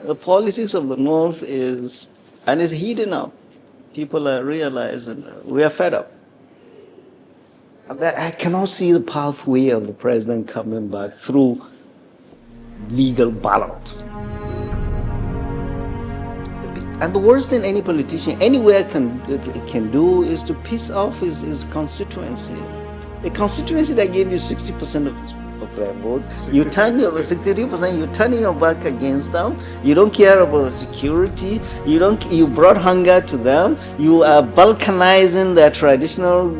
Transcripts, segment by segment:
The politics of the North is, and it's heating up. People are realizing we are fed up. I cannot see the pathway of the president coming back through legal ballot. And the worst thing any politician anywhere can do is to piss off his constituency. A constituency that gave you 60% of their votes, you turn your 63%, you're turning your back against them. You don't care about security. You brought hunger to them. You are balkanizing their traditional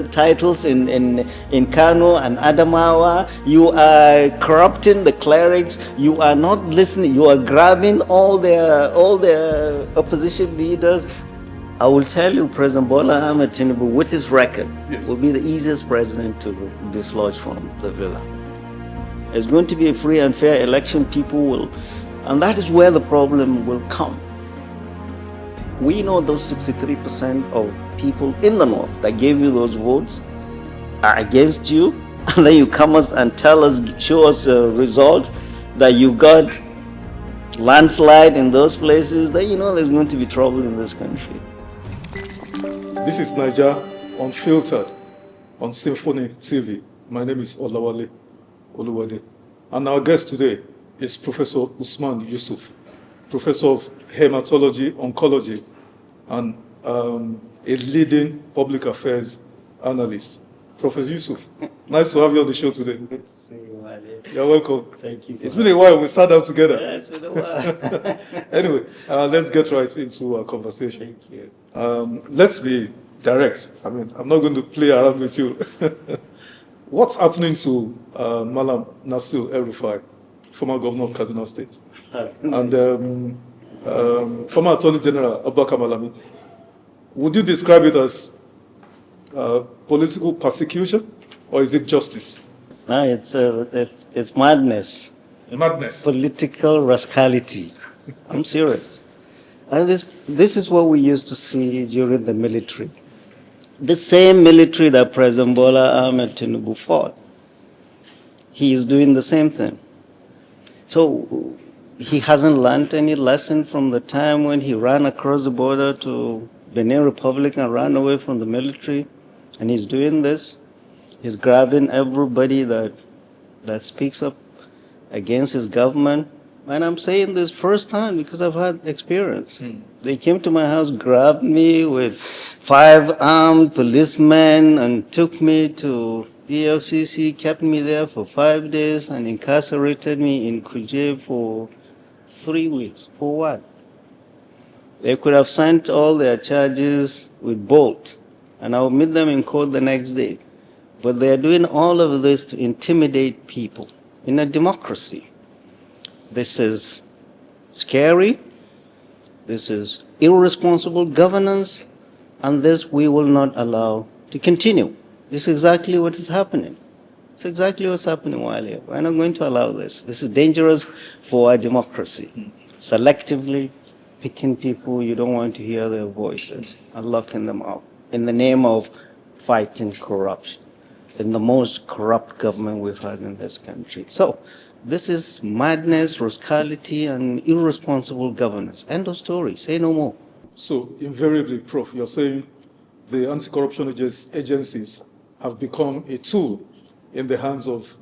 titles in Kano and Adamawa. You are corrupting the clerics. You are not listening. You are grabbing all their opposition leaders. I will tell you, President Bola Ahmed Tinubu, with his record, yes, will be the easiest president to dislodge from the villa. It's going to be a free and fair election. People will, and that is where the problem will come. We know those 63% of people in the North that gave you those votes are against you, and then you come and show us a result that you got landslide in those places, then you know there's going to be trouble in this country. This is Niger Unfiltered on SYMFONI TV. My name is Olawale Oluwade. And our guest today is Professor Usman Yusuf, Professor of Hematology, Oncology, and a leading public affairs analyst. Professor Yusuf, nice to have you on the show today. Good to see you, Wale. You're welcome. Thank you. It's been a while. We sat down together. Yeah, it's been a while. Anyway, let's get right into our conversation. Thank you. Let's be direct. I mean, I'm not going to play around with you. What's happening to Malam Nasir El-Rufai, former governor of Kaduna State, and former Attorney General Abubakar Malami? Would you describe it as political persecution, or is it justice? No, it's madness. Madness. Political rascality. I'm serious. And this is what we used to see during the military. The same military that President Bola Ahmed Tinubu fought. He is doing the same thing. So he hasn't learned any lesson from the time when he ran across the border to Benin Republic and ran away from the military. And he's doing this. He's grabbing everybody that speaks up against his government. And I'm saying this firsthand because I've had experience. They came to my house, grabbed me with 5 armed policemen and took me to EFCC, kept me there for 5 days and incarcerated me in Kuje for 3 weeks. For what? They could have sent all their charges with Bolt, and I will meet them in court the next day. But they are doing all of this to intimidate people in a democracy. This is scary, this is irresponsible governance, and this we will not allow to continue. This is exactly what is happening. It's exactly what's happening while here. We're not going to allow this. This is dangerous for our democracy. Selectively picking people you don't want to hear their voices and locking them up in the name of fighting corruption, in the most corrupt government we've had in this country. So this is madness, rascality, and irresponsible governance. End of story. Say no more. So invariably, Prof, you're saying the anti-corruption agencies have become a tool in the hands of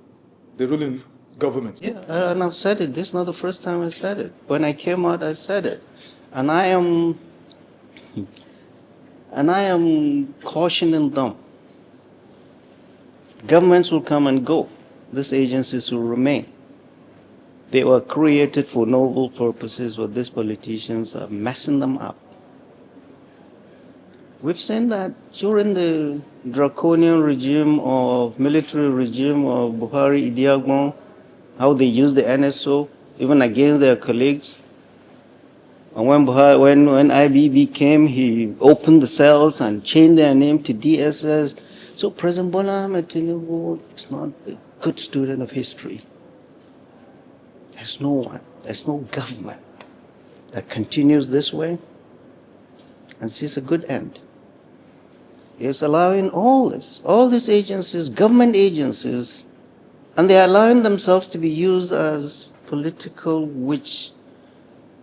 the ruling government. Yeah, and I've said it. This is not the first time I said it. When I came out, I said it. And I am cautioning them. Governments will come and go. These agencies will remain. They were created for noble purposes, but these politicians are messing them up. We've seen that during the draconian military regime of Buhari, Idi Agbon, how they used the NSO, even against their colleagues. And when IBB came, he opened the cells and changed their name to DSS. So President Bola Ahmed Tinubu is not a good student of history. There's no government that continues this way and sees a good end. It's allowing all these agencies, government agencies, and they're allowing themselves to be used as political witch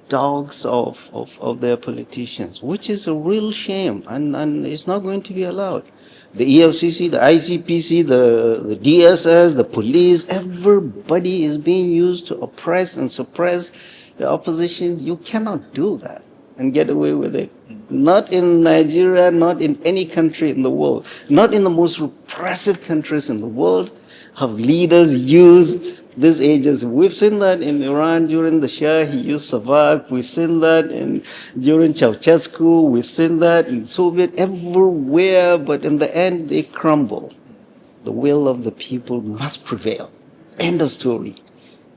dogs of their politicians, which is a real shame, and it's not going to be allowed. The EFCC, the ICPC, the DSS, the police, everybody is being used to oppress and suppress the opposition. You cannot do that and get away with it. Not in Nigeria, not in any country in the world, not in the most repressive countries in the world have leaders used these agencies. We've seen that in Iran during the Shah, he used Savak. We've seen that during Ceausescu. We've seen that in Soviet, everywhere, but in the end, they crumble. The will of the people must prevail. End of story.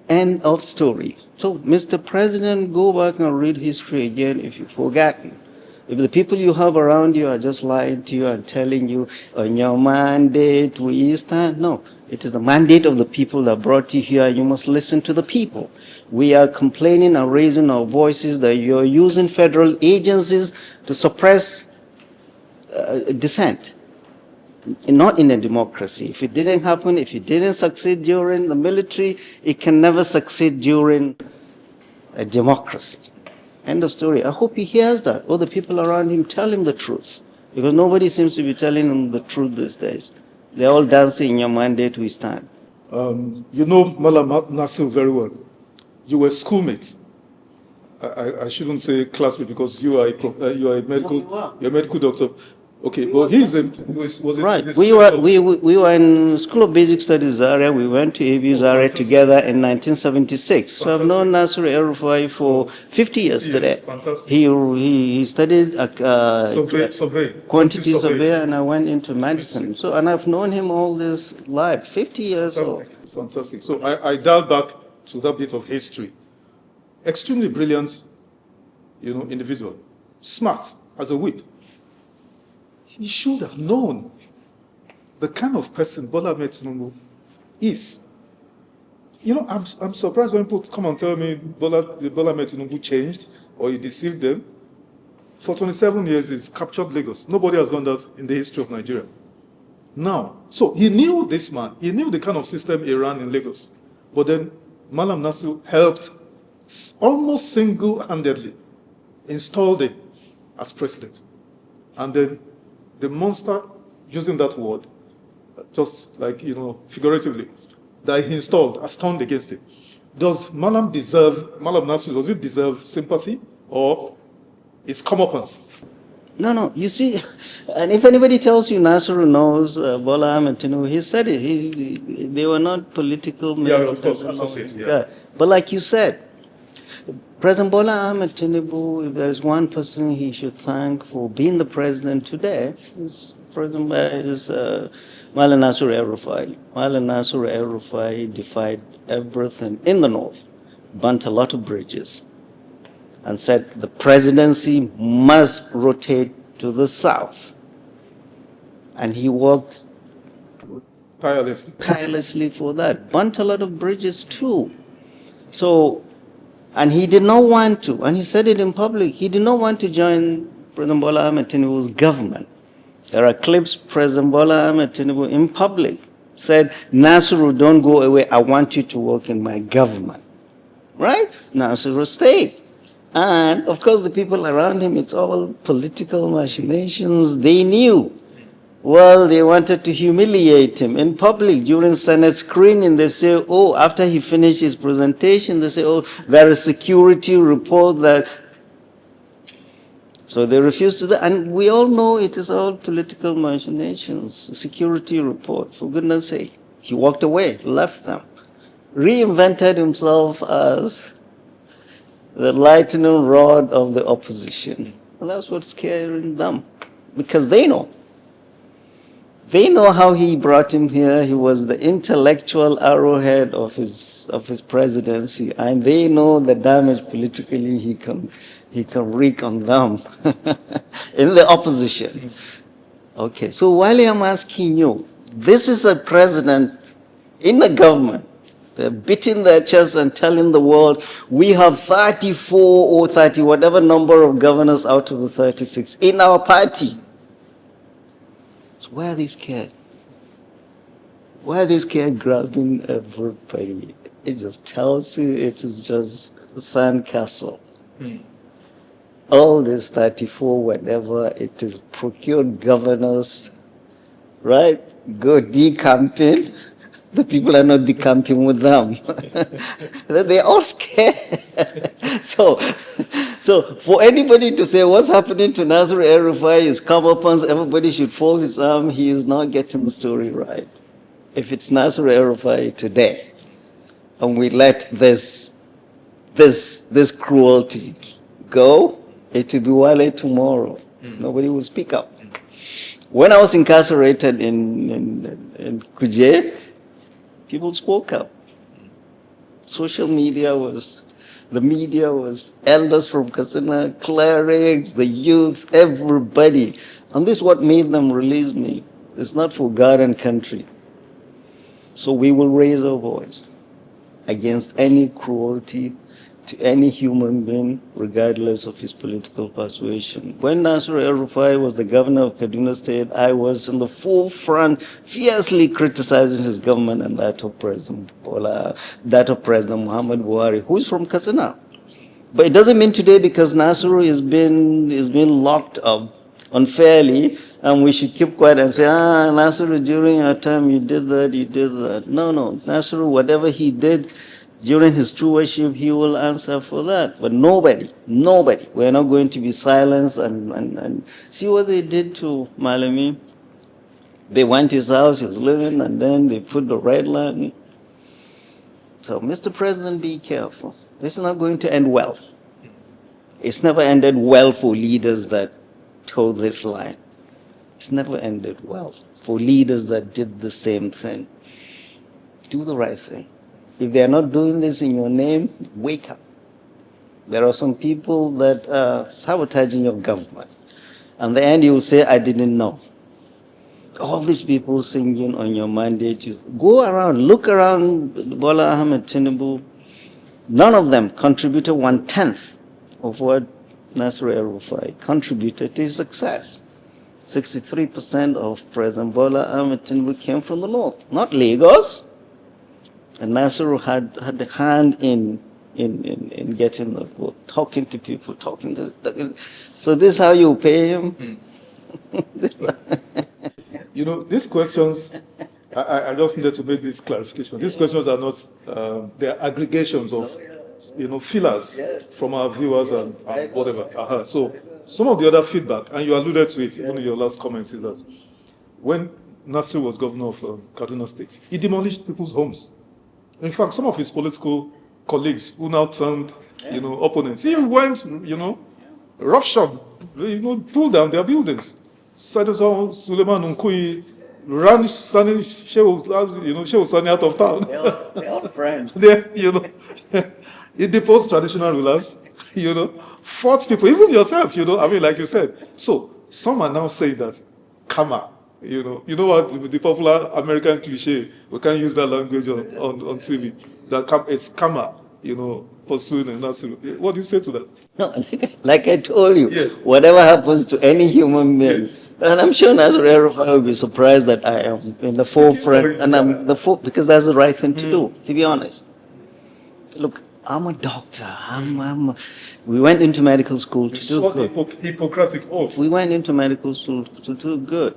End of story. So, Mr. President, go back and read history again if you've forgotten. If the people you have around you are just lying to you and telling you, on your mandate we stand, no. It is the mandate of the people that brought you here. You must listen to the people. We are complaining and raising our voices that you're using federal agencies to suppress dissent. Not in a democracy. If it didn't happen, if it didn't succeed during the military, it can never succeed during a democracy. End of story. I hope he hears that. All the people around him tell him the truth. Because nobody seems to be telling him the truth these days. They're all dancing in your mandate we stand. You know Malam Nasir very well. You were schoolmates. I shouldn't say classmate because you are a medical doctor. Okay, but he's right. We were in School of Basic Studies Zaria. We went to ABU Zaria together in 1976. So I've known Nasir El-Rufai for 50 years today. Fantastic. He studied quantity survey, survey, and I went into medicine. So and I've known him all this life, 50 years old. Fantastic. So I dial back to that bit of history. Extremely brilliant, individual, smart as a whip. He should have known the kind of person Bola Ahmed Tinubu is. I'm surprised when people come and tell me Bola Ahmed Tinubu changed or he deceived them. For 27 years, he's captured Lagos. Nobody has done that in the history of Nigeria. Now, so he knew this man. He knew the kind of system he ran in Lagos. But then Malam Nasir helped almost single-handedly install him as president. And then the monster, using that word, just like, figuratively, that he installed has turned against him. Does Malam Nasir, does it deserve sympathy or its comeuppance? No, you see, and if anybody tells you Nasir knows Bola Ahmed Tinubu, he said it. They were not political men. Yeah, of course, associates, yeah. But like you said, President Bola Ahmed Tinubu, if there is one person he should thank for being the president today, is Malam Nasir El-Rufai. Malam Nasir El-Rufai defied everything in the north, burnt a lot of bridges, and said the presidency must rotate to the south. And he worked tirelessly for that. Burnt a lot of bridges too. So, and he did not want to, and he said it in public, he did not want to join President Bola Ahmed Tinubu's government. There are clips President Bola Ahmed Tinubu in public said, Nasiru, don't go away, I want you to work in my government. Right? Nasiru stayed. And of course the people around him, it's all political machinations. They knew. Well, they wanted to humiliate him in public during Senate screening. They say, after he finished his presentation, they say, there is security report that. So they refused to that. And we all know it is all political machinations. Security report, for goodness sake. He walked away, left them, reinvented himself as the lightning rod of the opposition. And that's what's scaring them, because they know. They know how he brought him here. He was the intellectual arrowhead of his presidency, and they know the damage politically he can wreak on them in the opposition. Okay, so while I'm asking you, this is a president in the government. They're beating their chests and telling the world, we have 34 or 30, whatever number of governors out of the 36 in our party. So why are they scared? Why are they scared grabbing everybody? It just tells you it is just a sandcastle. All this 34, whatever, it is procured governors, right? Go decamping. The people are not decamping with them. They're all scared. so, so for anybody to say what's happening to Nasser El-Rufai is comeuppance, everybody should fold his arm, he is not getting the story right. If it's Nasser El-Rufai today, and we let this cruelty go, it will be Wale tomorrow. Nobody will speak up. When I was incarcerated in Kuje, people spoke up. Social media was, the media was, elders from Kasina, clerics, the youth, everybody. And this is what made them release me. It's not for God and country. So we will raise our voice against any cruelty to any human being, regardless of his political persuasion. When Nasser El-Rufai was the governor of Kaduna State, I was in the forefront, fiercely criticizing his government and that of President Bola, that of President Muhammad Buhari, who is from Katsina. But it doesn't mean today because Nasser is being locked up unfairly, and we should keep quiet and say, Nasser, during our time you did that, you did that. No, Nasser, whatever he did during his stewardship, he will answer for that. But nobody, we're not going to be silenced and see what they did to Malami. They went to his house, he was living, and then they put the red line. So, Mr. President, be careful. This is not going to end well. It's never ended well for leaders that told this line. It's never ended well for leaders that did the same thing. Do the right thing. If they are not doing this in your name, wake up. There are some people that are sabotaging your government. And the end you will say, I didn't know. All these people singing on your mandate, you go around, look around Bola Ahmed Tinubu. None of them contributed 1/10 of what Nasser El-Rufai contributed to his success. 63% of President Bola Ahmed Tinubu came from the north, not Lagos. And Nasser had a hand in getting the vote, talking to people, so this is how you pay him? You know, these questions, I just needed to make this clarification. These questions are not, they're aggregations of, fillers from our viewers and whatever. So some of the other feedback, and you alluded to it even in your last comment, is that when Nasser was governor of Kaduna State, he demolished people's homes. In fact, some of his political colleagues who now turned, opponents, he went, roughshod, pulled down their buildings. Sadozo Suleiman Nkui ran Shehu Sani out of town. They're all friends. He deposed traditional rulers, fought people, even yourself, like you said. So some are now saying that karma. You know what, the popular American cliche, we can't use that language on TV, that it's karma, pursuing a Nasser. What do you say to that? No, like I told you, yes. Whatever happens to any human being, yes. And I'm sure Nasser El-Rufai will be surprised that I am in the forefront, and I'm because that's the right thing to do, to be honest. Look, I'm a doctor. We went into medical school to do good. Hippocratic oath. We went into medical school to do good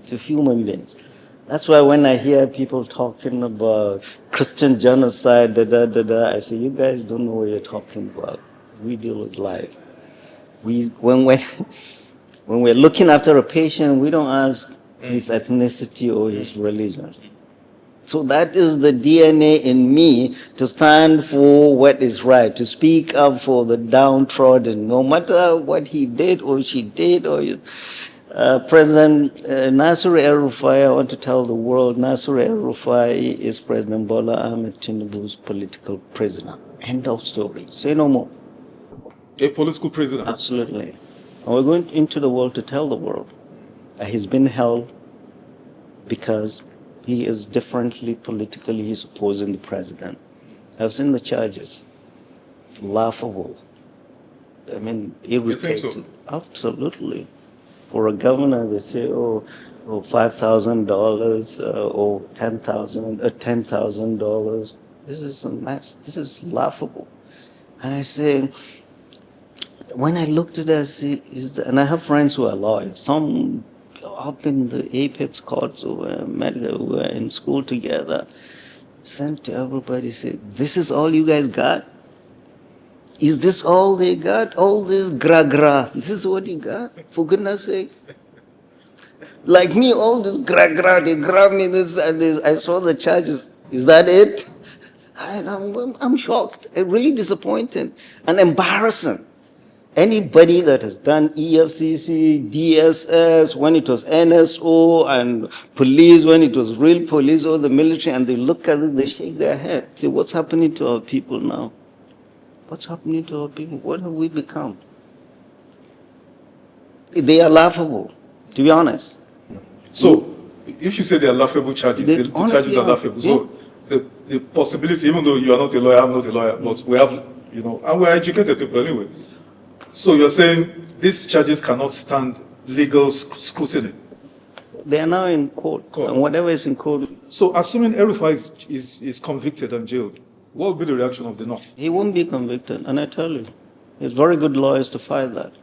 to human beings. That's why when I hear people talking about Christian genocide, I say, you guys don't know what you're talking about. We deal with life. When we're looking after a patient, we don't ask his ethnicity or his religion. So that is the DNA in me, to stand for what is right, to speak up for the downtrodden, no matter what he did or she did. President Nasser El-Rufai, I want to tell the world, Nasser El-Rufai is President Bola Ahmed Tinubu's political prisoner. End of story. Say no more. A political prisoner? Absolutely. And we're going into the world to tell the world that he's been held because he is differently politically, he's opposing the president. I've seen the charges. Laughable. I mean, irritated. You think so? Absolutely. For a governor, they say, $5,000 or $10,000. This is a mess. This is laughable. And I say, when I looked at it, I see, and I have friends who are lawyers. Some up in the apex courts who were in school together. Sent to everybody, said, "This is all you guys got? Is this all they got? All this gra-gra. This is what you got? For goodness sake." Like me, all this gra-gra, they grab me this and this. I saw the charges. Is that it? And I'm shocked, really disappointed and embarrassing. Anybody that has done EFCC, DSS, when it was NSO, and police, when it was real police or the military, and they look at this, they shake their head. Say, what's happening to our people now? What's happening to our people? What have we become? They are laughable, to be honest. So, if you say they are laughable charges, They the charges are laughable. So, the possibility, even though you are not a lawyer, I'm not a lawyer, but we have, and we're educated people anyway. So you're saying these charges cannot stand legal scrutiny? They are now in court. And whatever is in court. So assuming El-Rufai is convicted and jailed, what will be the reaction of the North? He won't be convicted, and I tell you, there's very good lawyers to fight that.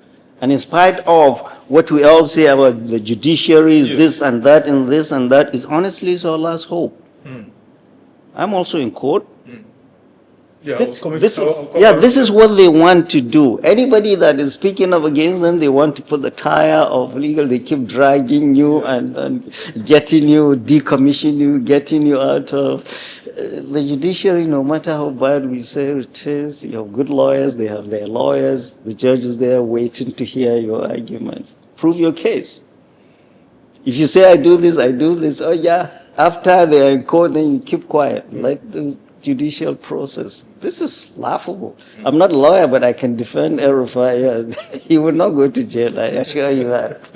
And in spite of what we all say about the judiciary, is this and that and this and that, is honestly it's our last hope. I'm also in court. Yeah, this is what they want to do. Anybody that is speaking up against them, they want to put the tire of legal. They keep dragging you and getting you, decommission you, getting you out of the judiciary. No matter how bad we say it is, you have good lawyers. They have their lawyers. The judges there waiting to hear your argument. Prove your case. If you say I do this, oh yeah. After they are in court, then you keep quiet. Let the judicial process. This is laughable. I'm not a lawyer, but I can defend El-Rufai. He would not go to jail, I assure you that.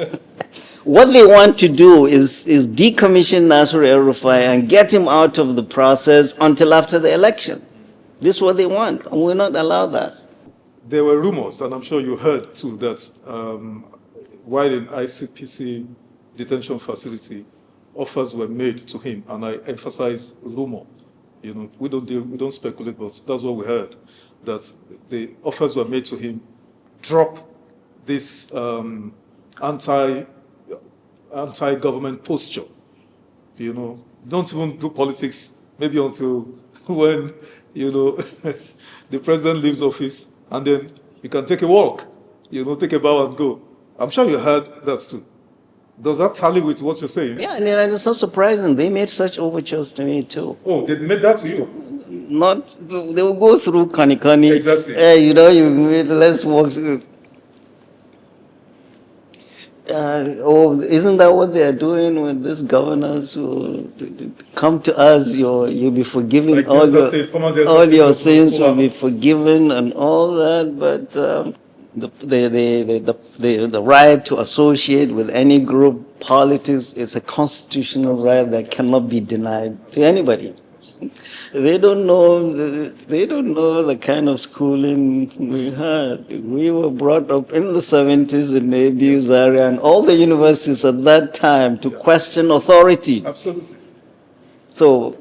What they want to do is decommission Nasser El-Rufai and get him out of the process until after the election. This is what they want, and we're not allowed that. There were rumors, and I'm sure you heard too, that while in ICPC detention facility, offers were made to him, and I emphasize rumor. We don't speculate, but that's what we heard, that the offers were made to him, drop this anti-government posture. Don't even do politics, maybe until when, the president leaves office, and then you can take a walk, take a bow and go. I'm sure you heard that too. Does that tally with what you're saying? Yeah, and it's not surprising. They made such overtures to me too. Oh, they made that to you? They will go through Kani. Exactly. Let's walk. Isn't that what they are doing with these governors who come to us? You'll be forgiven, like all your sins will be forgiven and all that, but the right to associate with any group, politics, is a constitutional right that cannot be denied to anybody. They don't know the kind of schooling we had. We were brought up in the 70s in the abuse area, and all the universities at that time to question authority. Absolutely. So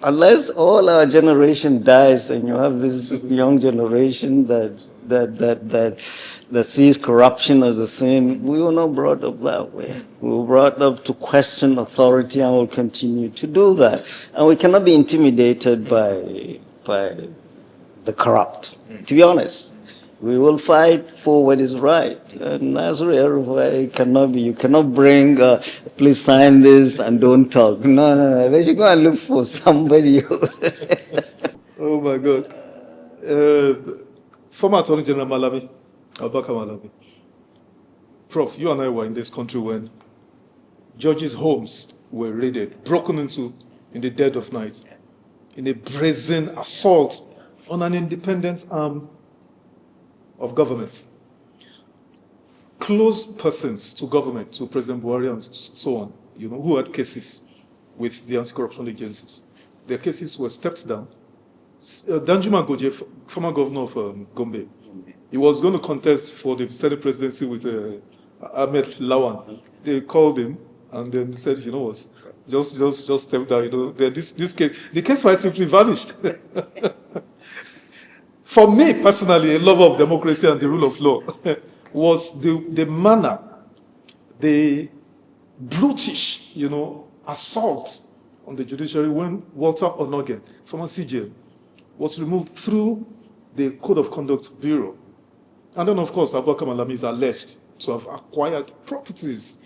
unless all our generation dies and you have this young generation that sees corruption as a sin, we were not brought up that way. We were brought up to question authority and will continue to do that. And we cannot be intimidated by the corrupt, to be honest. We will fight for what is right. And Nasser El-Rufai cannot be. You cannot bring, please sign this and don't talk. No. They should go and look for somebody. Oh my God. Former Attorney General Malami, Abubakar Malami. Prof, you and I were in this country when judges' homes were raided, broken into in the dead of night, in a brazen assault on an independent arm of government. Close persons to government, to President Buhari and so on, who had cases with the anti-corruption agencies. Their cases were stepped down. Danjuma Goje, former governor of Gombe, he was going to contest for the Senate presidency with Ahmed Lawan. They called him and then said, just step down. You know, this case, the case file simply vanished. For me personally, a lover of democracy and the rule of law, was the manner, the brutish, assault on the judiciary when Walter Onogen, former CJN, was removed through the Code of Conduct Bureau. And then, of course, Abubakar Malami is alleged to have acquired properties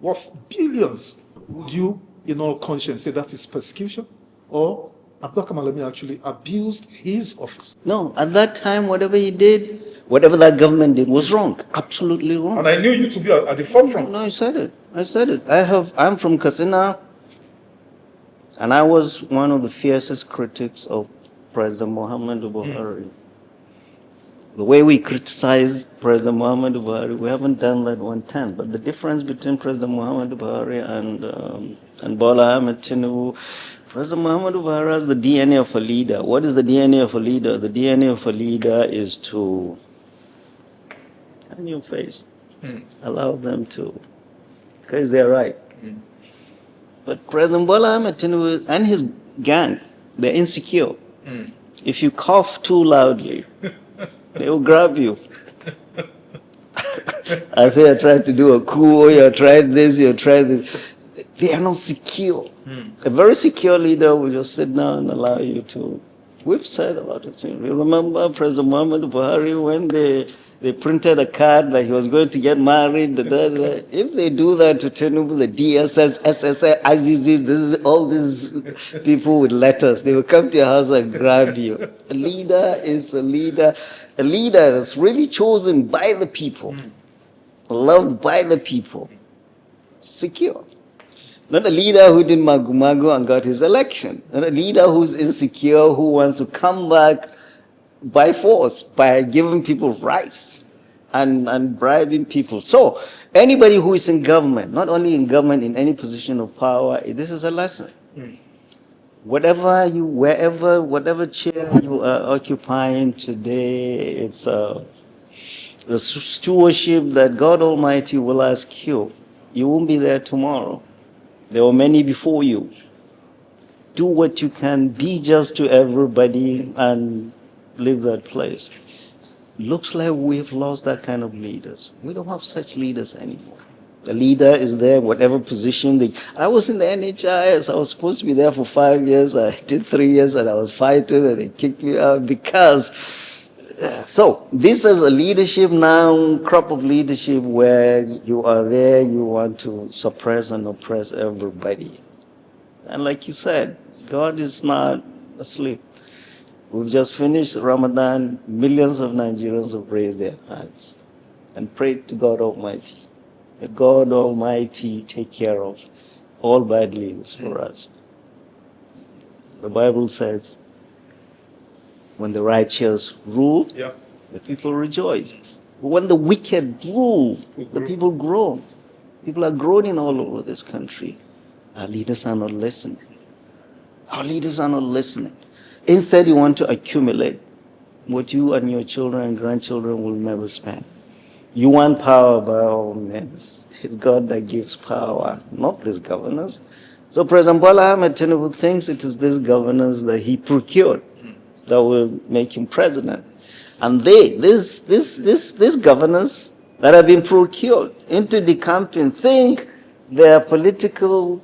worth billions. Would you, in all conscience, say that is persecution? Or Abubakar Malami actually abused his office? No, at that time, whatever he did, whatever that government did was wrong, absolutely wrong. And I knew you to be at the forefront. No, I said it. I'm from Katsina, and I was one of the fiercest critics of President Muhammadu Buhari. The way we criticize President Muhammadu Buhari, we haven't done that 1/10. But the difference between President Muhammadu Buhari and Bola Ahmed Tinubu, President Muhammadu Buhari has the DNA of a leader. What is the DNA of a leader? The DNA of a leader is to, in your face, allow them to, because they're right. But President Bola Ahmed Tinubu and his gang, they're insecure. If you cough too loudly, they will grab you. I say, I tried to do a coup, you tried this, you tried this. They are not secure. A very secure leader will just sit down and allow you to. We've said a lot of things. You remember President Muhammad Buhari when they printed a card that he was going to get married. If they do that to Tinubu, the DSS, SSA, ICC, all these people with letters, they will come to your house and grab you. A leader is a leader. A leader that's really chosen by the people, loved by the people, secure. Not a leader who did magu-magu and got his election. Not a leader who's insecure, who wants to come back by force, by giving people rights and bribing people. So anybody who is in government, not only in government, in any position of power, this is a lesson. Whatever chair you are occupying today, it's the stewardship that God Almighty will ask you. You won't be there tomorrow. There were many before you. Do what you can, be just to everybody, and leave that place. Looks like we've lost that kind of leaders. We don't have such leaders anymore. The leader is there, whatever position. I was in the NHIS. I was supposed to be there for 5 years. I did 3 years, and I was fighting, and they kicked me out because. So this is a leadership now, crop of leadership where you are there, you want to suppress and oppress everybody. And like you said, God is not asleep. We've just finished Ramadan. Millions of Nigerians have raised their hands and prayed to God Almighty. May God Almighty take care of all bad leaders for us. The Bible says, when the righteous rule, the people rejoice. But when the wicked rule, the people groan. People are groaning all over this country. Our leaders are not listening. Our leaders are not listening. Instead, you want to accumulate what you and your children and grandchildren will never spend. You want power by all means. It's God that gives power, not these governors. So President Bola Ahmed Tinubu thinks it is these governors that he procured that will make him president. And these governors that have been procured into the campaign think their political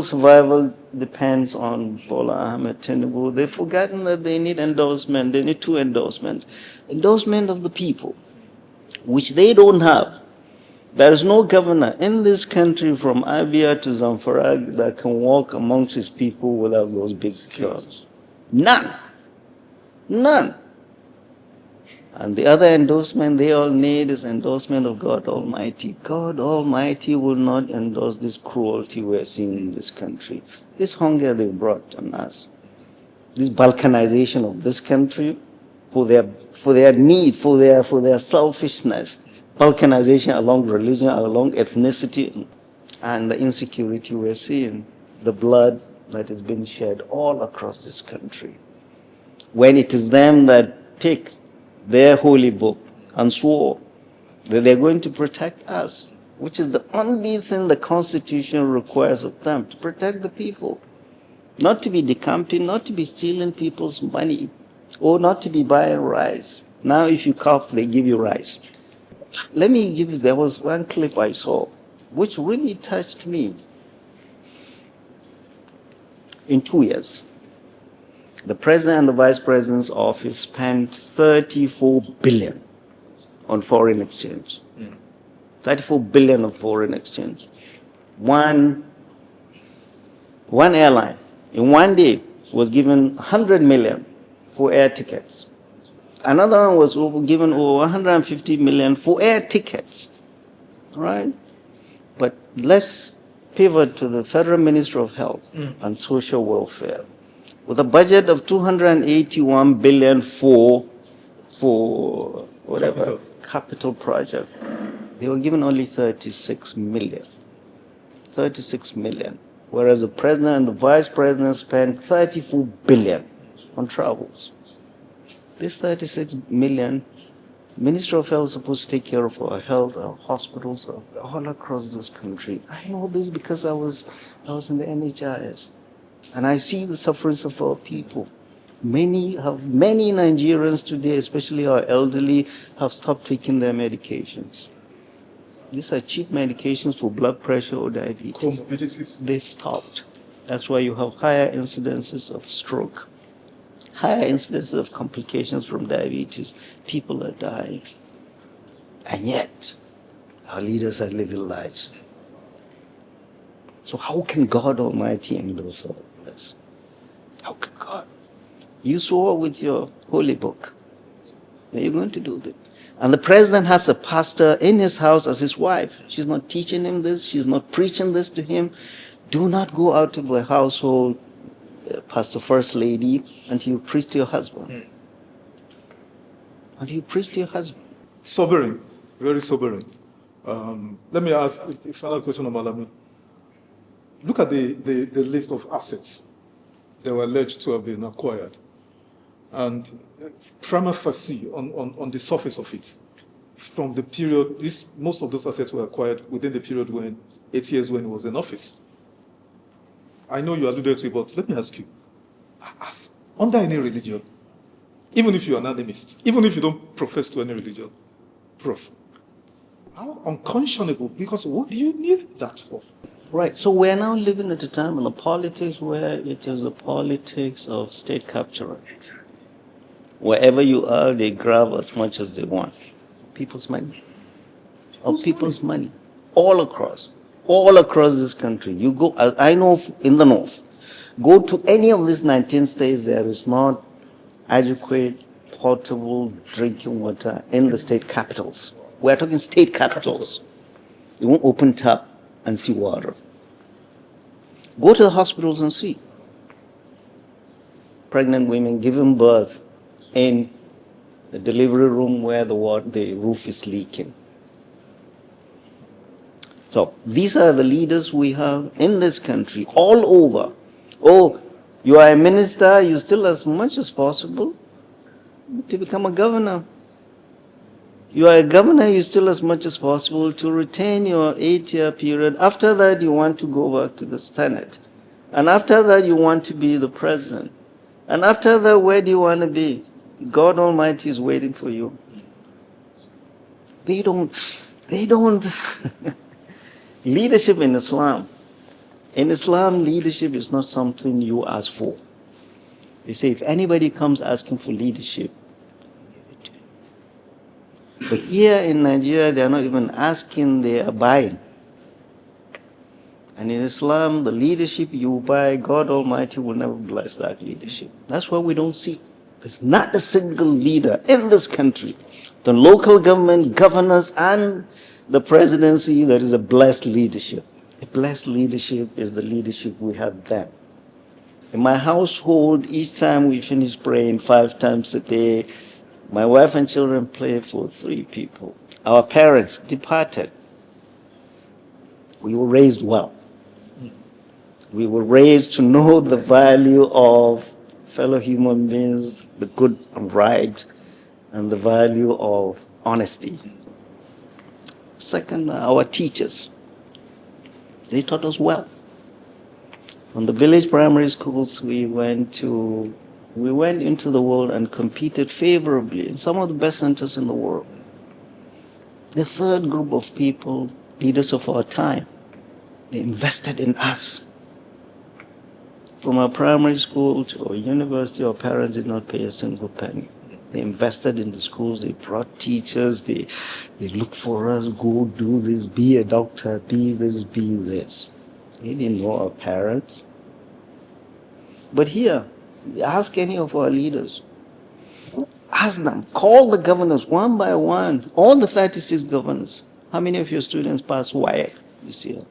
survival depends on Bola Ahmed Tinubu. They've forgotten that they need endorsement. They need two endorsements. Endorsement of the people, which they don't have. There is no governor in this country from Abia to Zamfara that can walk amongst his people without those big crowds. None. None. And the other endorsement they all need is endorsement of God Almighty. God Almighty will not endorse this cruelty we're seeing in this country. This hunger they brought on us. This balkanization of this country for their need, for their selfishness. Balkanization along religion, along ethnicity, and the insecurity we're seeing. The blood that is being shed all across this country. When it is them that picked their holy book and swore that they're going to protect us, which is the only thing the Constitution requires of them, to protect the people. Not to be decamping, not to be stealing people's money, or not to be buying rice. Now if you cough, they give you rice. Let me give you, there was one clip I saw, which really touched me. In 2 years, the president and the vice president's office spent 34 billion on foreign exchange. 34 billion on foreign exchange. One airline in one day was given 100 million for air tickets. Another one was given over 150 million for air tickets. All right? But let's pivot to the Federal Ministry of Health and Social Welfare, with a budget of 281 billion for whatever capital project. They were given only 36 million. 36 million. Whereas the president and the vice president spent 34 billion on travels. This 36 million, Ministry of Health is supposed to take care of our health, our hospitals, all across this country. I know this because I was in the NHIS. And I see the sufferings of our people. Many Nigerians today, especially our elderly, have stopped taking their medications. These are cheap medications for blood pressure or diabetes. Comorbidities. They've stopped. That's why you have higher incidences of stroke, higher incidences of complications from diabetes. People are dying. And yet, our leaders are living lives. So how can God Almighty endorse all of this? How can God? You swore with your holy book that you're going to do this. And the president has a pastor in his house as his wife. She's not teaching him this. She's not preaching this to him. Do not go out of the household, Pastor First Lady, until you preach to your husband. Until you preach to your husband. Sobering, very sobering. Let me ask a final question of Malami. Look at the list of assets that were alleged to have been acquired. And prima facie, on the surface of it, from the period, most of those assets were acquired within the period 8 years when he was in office. I know you alluded to it, but let me ask you, under any religion, even if you're an animist, even if you don't profess to any religion, Prof, how unconscionable, because what do you need that for? Right, so we're now living at a time in the politics where it is the politics of state capture. Wherever you are, they grab as much as they want. People's money. People's money. All across this country. You go, I know in the north, go to any of these 19 states, there is not adequate, portable drinking water in the state capitals. We're talking state capitals. You won't open tap and see water. Go to the hospitals and see. Pregnant women giving birth in the delivery room where the roof is leaking. So these are the leaders we have in this country, all over. Oh, you are a minister, you still as much as possible to become a governor. You are a governor, you still as much as possible to retain your 8-year period. After that, you want to go back to the Senate. And after that, you want to be the president. And after that, where do you want to be? God Almighty is waiting for you. They don't. Leadership in Islam. In Islam, leadership is not something you ask for. They say if anybody comes asking for leadership, give it to him. But here in Nigeria, they are not even asking, they are buying. And in Islam, the leadership you buy, God Almighty will never bless that leadership. That's why we don't see. There's not a single leader in this country, the local government, governors, and the presidency, that is a blessed leadership. A blessed leadership is the leadership we had then. In my household, each time we finish praying 5 times a day, my wife and children pray for 3 people. Our parents departed. We were raised well. We were raised to know the value of fellow human beings, the good and right, and the value of honesty. Second, our teachers. They taught us well. On the village primary schools, we went into the world and competed favorably in some of the best centers in the world. The third group of people, leaders of our time, they invested in us. From our primary school to our university, our parents did not pay a single penny. They invested in the schools, they brought teachers, they looked for us, go do this, be a doctor, be this, be this. They didn't know our parents. But here, ask any of our leaders. Ask them, call the governors one by one, all the 36 governors. How many of your students passed WIAC this year?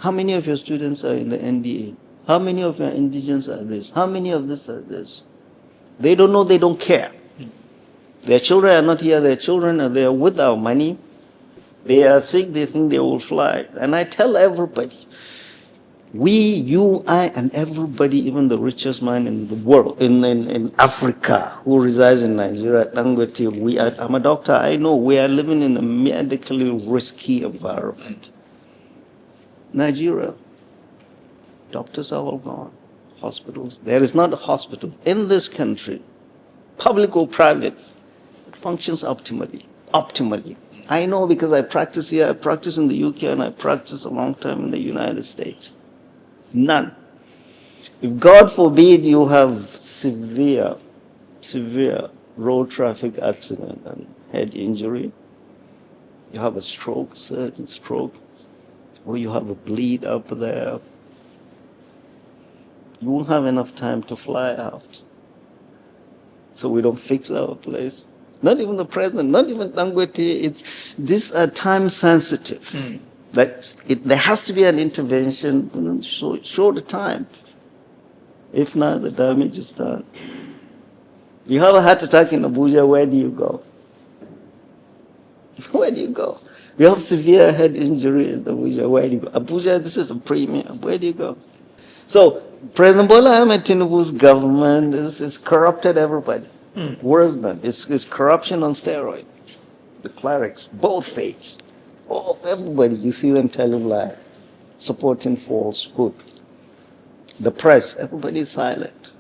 How many of your students are in the NDA? How many of your indigents are this? How many of this are this? They don't know, they don't care. Their children are not here, their children are there with our money. They are sick, they think they will fly. And I tell everybody, we, you, I, and everybody, even the richest man in the world, in Africa, who resides in Nigeria, Dangote, I'm a doctor, I know we are living in a medically risky environment. Nigeria, doctors are all gone. Hospitals, there is not a hospital in this country, public or private, it functions optimally. Optimally. I know because I practice here, I practice in the UK, and I practice a long time in the United States. None. If God forbid you have severe road traffic accident and head injury, you have a stroke, certain stroke, or you have a bleed up there, you won't have enough time to fly out. So we don't fix our place. Not even the president, not even Dangote. These are time sensitive. There has to be an intervention, show the time. If not, the damage is done. You have a heart attack in Abuja, where do you go? Where do you go? You have severe head injury in Abuja, where do you go? Abuja, this is a premium, where do you go? So, President Bola Ahmed Tinubu's government is corrupted everybody. Worse than, it's corruption on steroids. The clerics, both faiths, of everybody, you see them telling lies, supporting falsehood. The press, everybody is silent.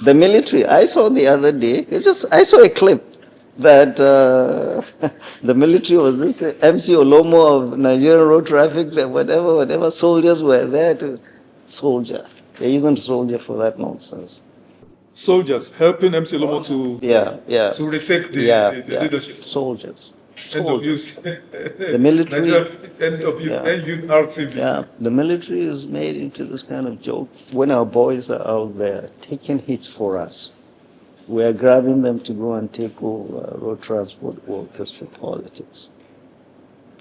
The military, I saw the other day, I saw a clip that the military was this MC Olomo of Nigerian road traffic, whatever, soldiers were there to soldier. There isn't a soldier for that nonsense. Soldiers helping MC Lomo to retake the leadership. Soldiers. The military. NURTV. Yeah, the military is made into this kind of joke. When our boys are out there taking hits for us, we are grabbing them to go and take over road transport workers for politics.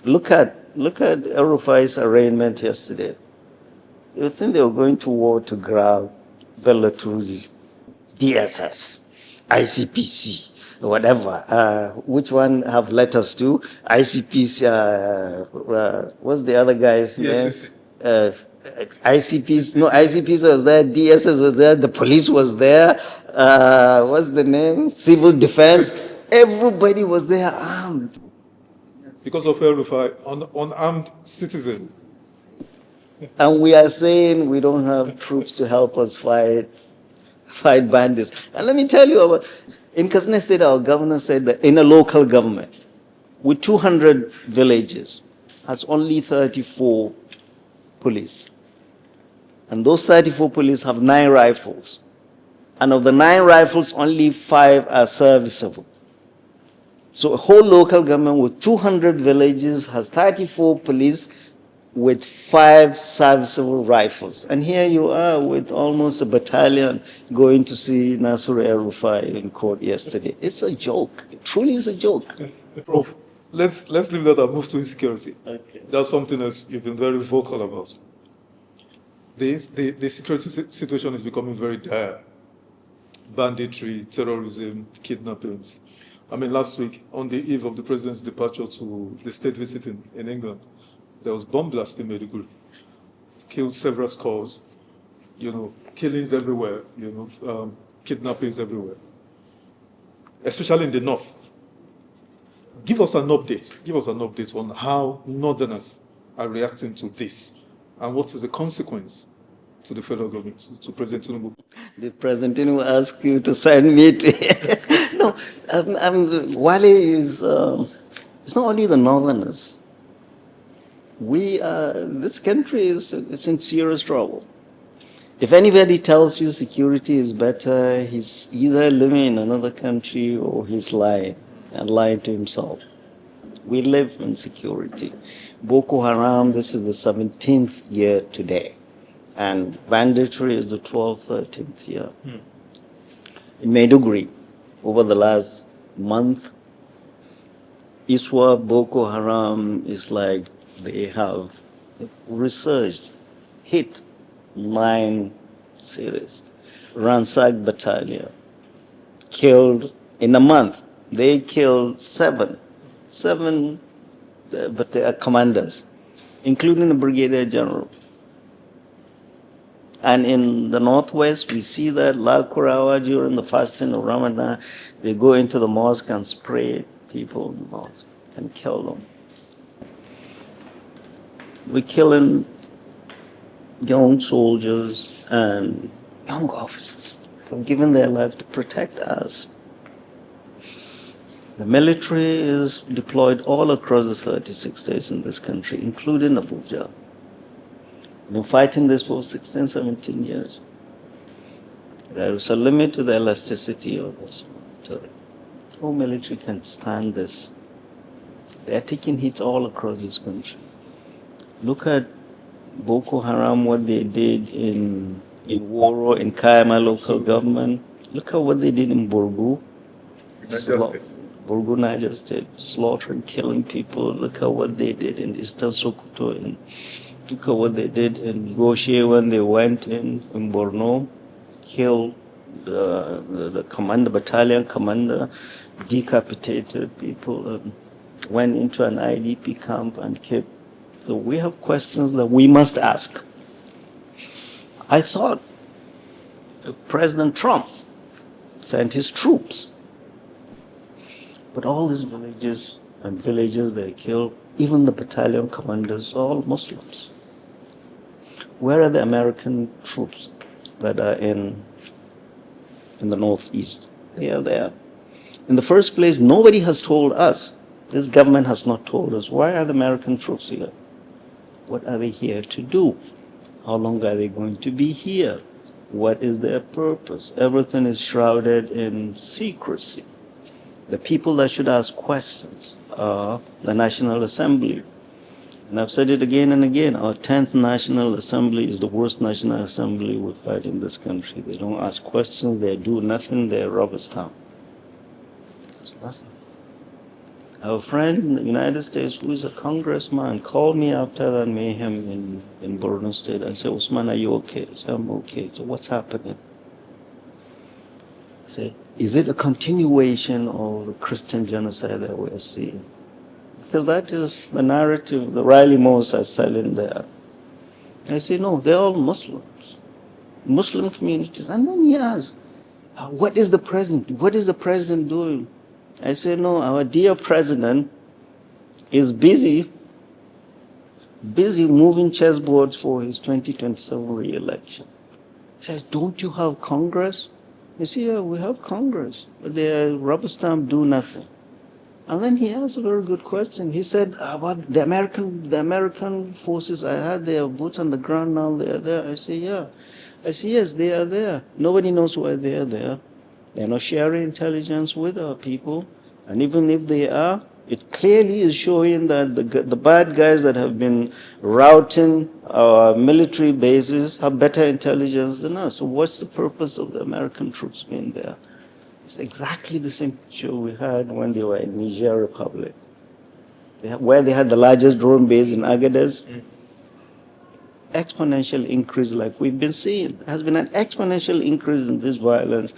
Look at El-Rufai's arraignment yesterday. You think they were going to war to grab Bello Turji, DSS, ICPC, whatever. Which one have letters to? ICPC, what's the other guy's name? ICPC was there, DSS was there, the police was there, what's the name? Civil defense. Everybody was there armed. Because of El-Rufai, unarmed citizen. And we are saying we don't have troops to help us fight bandits. And let me tell you in Katsina State, our governor said that in a local government with 200 villages has only 34 police. And those 34 police have 9 rifles. And of the 9 rifles, only 5 are serviceable. So a whole local government with 200 villages has 34 police with 5 serviceable rifles. And here you are with almost a battalion going to see Nasir El-Rufai in court yesterday. It's a joke. It truly is a joke. Prof, let's leave that and move to insecurity. Okay. That's something else you've been very vocal about. The security situation is becoming very dire. Banditry, terrorism, kidnappings. I mean, last week, on the eve of the president's departure to the state visit in England, there was bomb blast in Maiduguri. Killed several scores, killings everywhere, kidnappings everywhere. Especially in the north. Give us an update. Give us an update on how Northerners are reacting to this, and what is the consequence to the federal government, to President Tinubu. Did President Tinubu ask you to sign me to? No, Wale is, it's not only the Northerners. This country is in serious trouble. If anybody tells you security is better, he's either living in another country or he's lying, and lying to himself. We live in security. Boko Haram, this is the 17th year today. And banditry is the 12th, 13th year. In Maiduguri, over the last month, Iswa Boko Haram is like they have resurged, hit 9 cities, ransacked battalion, killed in a month. They killed seven commanders, including the brigadier general. And in the northwest, we see that La Kurawa during the fasting of Ramadan, they go into the mosque and spray people in the mosque and kill them. We're killing young soldiers and young officers who have given their life to protect us. The military is deployed all across the 36 states in this country, including Abuja. We've been fighting this for 16, 17 years. There is a limit to the elasticity of this military. No military can stand this. They are taking hits all across this country. Look at Boko Haram, what they did in Woro, in Kayama local government. Look at what they did in Borgu. Borgu, Niger State, slaughtering, killing people. Look at what they did in Eastern Sokoto. Look at what they did in Goshe when they went in Borno, killed the commander, battalion commander, decapitated people, went into an IDP camp and killed. So we have questions that we must ask. I thought President Trump sent his troops. But all these villages and villages they killed, even the battalion commanders, are all Muslims. Where are the American troops that are in the Northeast? They are there. In the first place, nobody has told us, this government has not told us, why are the American troops here? What are they here to do? How long are they going to be here? What is their purpose? Everything is shrouded in secrecy. The people that should ask questions are the National Assembly. And I've said it again and again, our 10th National Assembly is the worst National Assembly we've had in this country. They don't ask questions, they do nothing, they're rubber stamp. There's nothing. Our friend in the United States, who is a congressman, called me after that mayhem in Borno State and said, Usman, are you okay? I said, I'm okay. So what's happening? I said, is it a continuation of the Christian genocide that we're seeing? Because that is the narrative the Riley Moss are selling there. I say, no, they're all Muslims, Muslim communities. And then he asks, what is the president doing? I say, no, our dear president is busy moving chessboards for his 2027 re-election. He says, don't you have Congress? I say, yeah, we have Congress, but their rubber stamp do nothing. And then he asked a very good question. He said, about the American forces, I had their boots on the ground now, they are there. I say, yeah. I say, yes, they are there. Nobody knows why they are there. They're not sharing intelligence with our people. And even if they are, it clearly is showing that the bad guys that have been routing our military bases have better intelligence than us. So what's the purpose of the American troops being there? It's exactly the same picture we had when they were in Niger Republic, where they had the largest drone base in Agadez. Exponential increase like we've been seeing. There has been an exponential increase in this violence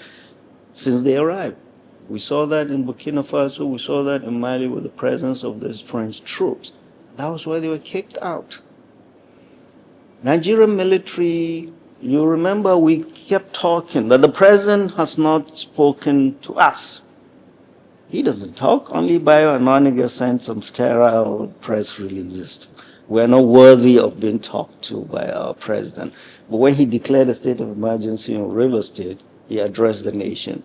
since they arrived. We saw that in Burkina Faso, we saw that in Mali with the presence of these French troops. That was why they were kicked out. Nigerian military, you remember we kept talking that the president has not spoken to us. He doesn't talk. Only Bio and Moniger sent some sterile press releases. We are not worthy of being talked to by our president. But when he declared a state of emergency in River State, he addressed the nation.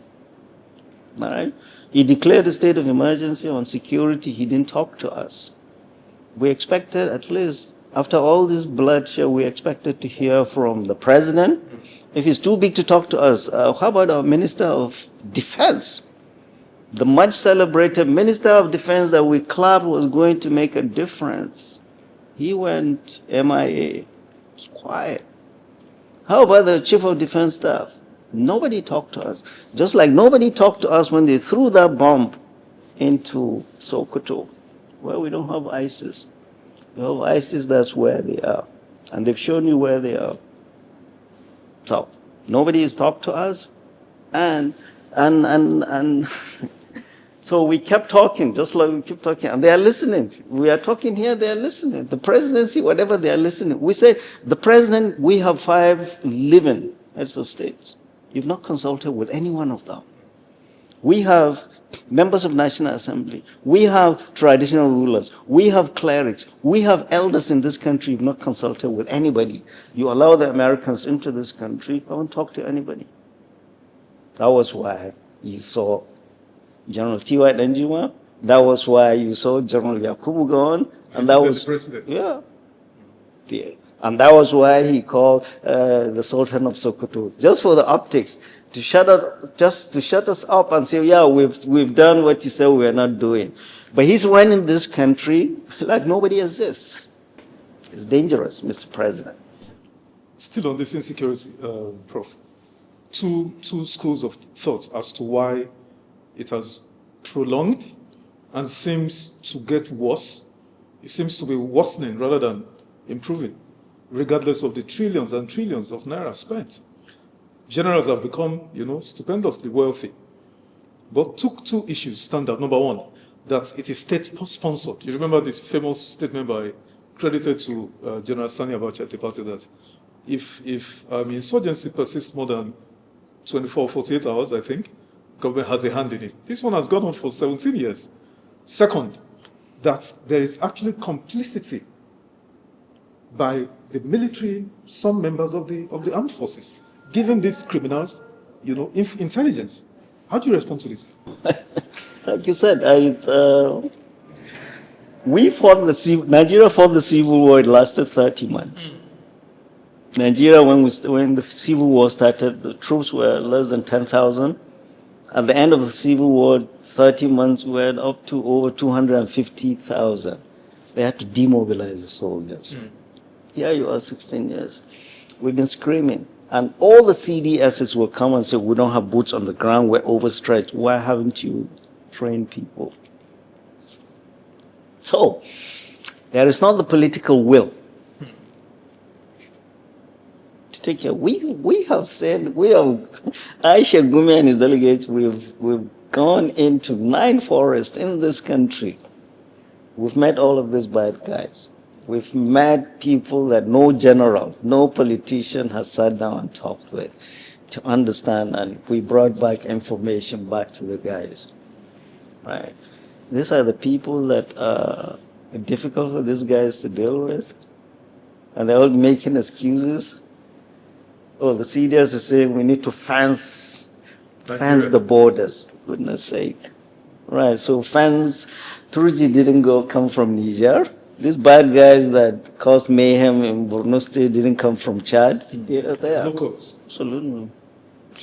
All right? He declared a state of emergency on security. He didn't talk to us. We expected, at least, after all this bloodshed, we expected to hear from the president. If he's too big to talk to us, how about our Minister of Defense? The much celebrated Minister of Defense that we clapped was going to make a difference. He went MIA. It's quiet. How about the Chief of Defense Staff? Nobody talked to us. Just like nobody talked to us when they threw that bomb into Sokoto, where we don't have ISIS. We have ISIS, that's where they are. And they've shown you where they are. So, nobody has talked to us. And so we kept talking, just like we keep talking, and they are listening. We are talking here, they are listening. The presidency, whatever, they are listening. We say, the president, we have 5 living heads of states. You've not consulted with any one of them. We have members of National Assembly. We have traditional rulers. We have clerics. We have elders in this country. You've not consulted with anybody. You allow the Americans into this country, haven't talked to anybody. That was why you saw General T.Y. Danjuma. That was why you saw General Yakubu gone. And that was, president. Yeah. And that was why he called the Sultan of Sokoto, just for the optics, to shut us up and say, yeah, we've done what you said we are not doing. But he's running this country like nobody exists. It's dangerous, Mr. President. Still on this insecurity, Prof. Two schools of thought as to why it has prolonged and seems to get worse. It seems to be worsening rather than improving, regardless of the trillions and trillions of naira spent. Generals have become, stupendously wealthy. But two issues stand out. Number one, that it is state-sponsored. You remember this famous statement credited to General Sani Abacha at the party that if insurgency persists more than 24 or 48 hours, I think, government has a hand in it. This one has gone on for 17 years. Second, that there is actually complicity by the military, some members of the armed forces, giving these criminals, intelligence. How do you respond to this? Like you said, Nigeria fought the civil war. It lasted 30 months. Nigeria, when the civil war started, the troops were less than 10,000. At the end of the civil war, 30 months, we were up to over 250,000. They had to demobilize the soldiers. Here you are, 16 years. We've been screaming. And all the CDSs will come and say, we don't have boots on the ground, we're overstretched. Why haven't you trained people? So, there is not the political will to take care. We have said, Aisha Gumi and his delegates, we've gone into 9 forests in this country. We've met all of these bad guys. We've met people that no general, no politician has sat down and talked with to understand, and we brought back information back to the guys. Right? These are the people that are difficult for these guys to deal with, and they're all making excuses. Oh, the CDS is saying we need to fence the borders, for goodness sake. Right, so Turuji didn't come from Niger. These bad guys that caused mayhem in Borno State didn't come from Chad. Yeah, they are. Locals. Absolutely.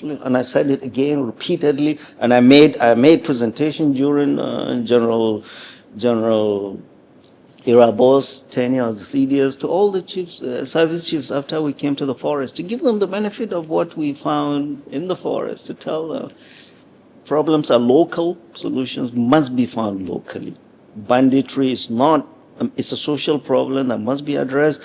And I said it again repeatedly, and I made presentation during General Irabo's tenure as the CDS to all the chiefs, service chiefs after we came to the forest, to give them the benefit of what we found in the forest, to tell them problems are local, solutions must be found locally. Banditry is not, it's a social problem that must be addressed.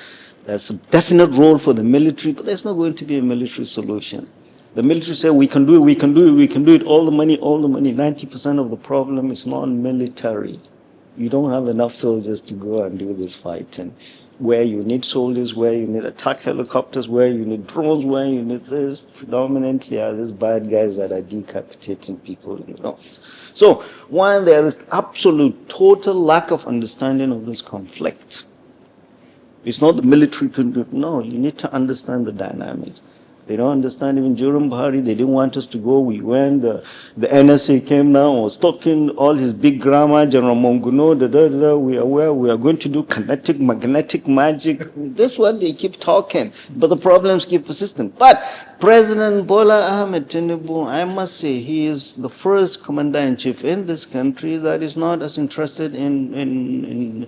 There's a definite role for the military, but there's not going to be a military solution. The military say, we can do it, all the money. 90% of the problem is non-military. You don't have enough soldiers to go and do this fighting. where you need soldiers, where you need attack helicopters, where you need drones, where you need this, predominantly are these bad guys that are decapitating people in the north. So, while there is absolute, total lack of understanding of this conflict, it's not the military to do, no, you need to understand the dynamics. They don't understand even during Buhari, they didn't want us to go. We went, the NSA came down, was talking all his big grammar, General Monguno, we are going to do kinetic, magnetic magic. That's what they keep talking, but the problems keep persistent. But President Bola Ahmed Tinubu, I must say, he is the first commander-in-chief in this country that is not as interested in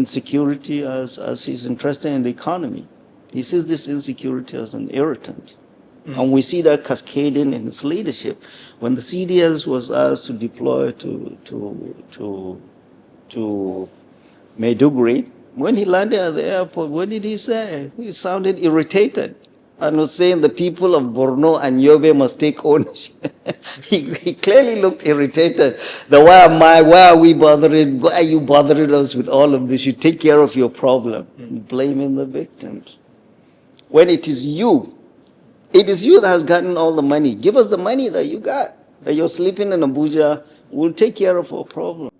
security as he's interested in the economy. He sees this insecurity as an irritant. And we see that cascading in his leadership. When the CDS was asked to deploy to Maiduguri, when he landed at the airport, what did he say? He sounded irritated and was saying the people of Borno and Yobe must take ownership. he clearly looked irritated. Why are we bothering? Why are you bothering us with all of this? You take care of your problem. Blaming the victims. When it is you that has gotten all the money. Give us the money that you got, that you're sleeping in Abuja. We'll take care of our problem.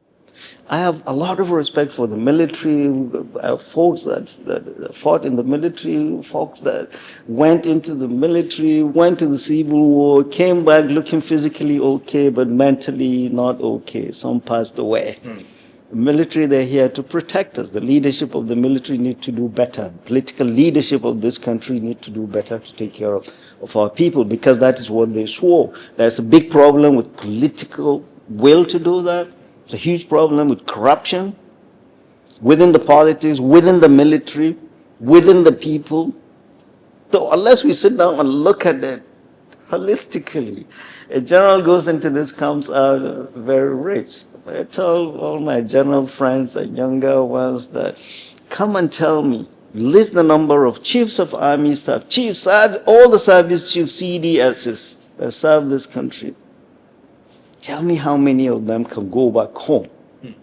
I have a lot of respect for the military, folks that fought in the military, folks that went into the military, went to the civil war, came back looking physically okay, but mentally not okay. Some passed away. The military, they're here to protect us. The leadership of the military need to do better. Political leadership of this country need to do better to take care of our people, because that is what they swore. There's a big problem with political will to do that. It's a huge problem with corruption within the politics, within the military, within the people. So unless we sit down and look at it holistically, a general goes into this, comes out very rich. I tell all my general friends and younger ones that, come and tell me, list the number of chiefs of army staff, chiefs, all the service chiefs, CDSs that serve this country. Tell me how many of them can go back home,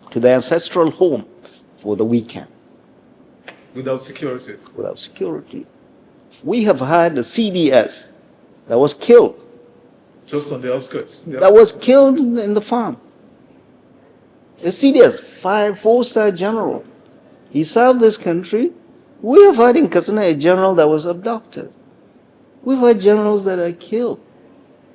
to their ancestral home for the weekend. Without security. Without security. We have had a CDS that was killed. Just on the outskirts. That was killed in the farm. The CDS, 4-star general. He served this country. We have had in Katsina a general that was abducted. We've had generals that are killed.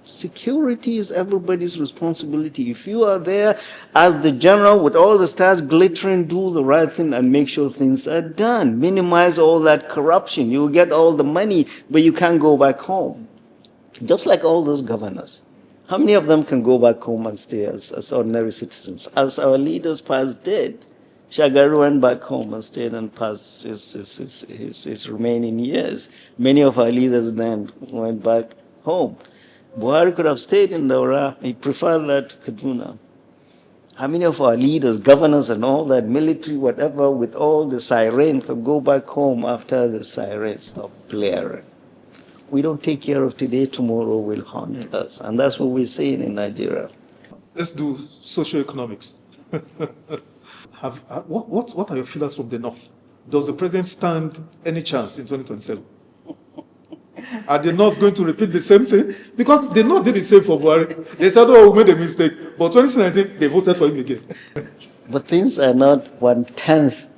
Security is everybody's responsibility. If you are there as the general with all the stars glittering, do the right thing and make sure things are done. Minimize all that corruption. You will get all the money, but you can't go back home. Just like all those governors. How many of them can go back home and stay as ordinary citizens? As our leaders past did. Shagaru went back home and stayed and passed his remaining years. Many of our leaders then went back home. Buhari could have stayed in Daura. He preferred that to Kaduna. How many of our leaders, governors and all that, military, whatever, with all the siren, could go back home after the siren stopped blaring? We don't take care of today, tomorrow will haunt us. And that's what we're saying in Nigeria. Let's do socioeconomics. What are your feelings from the North? Does the president stand any chance in 2027? Are the North going to repeat the same thing? Because the North did the same for Buhari. They said, oh, we made a mistake. But 2019, they voted for him again. But things are not 1/10.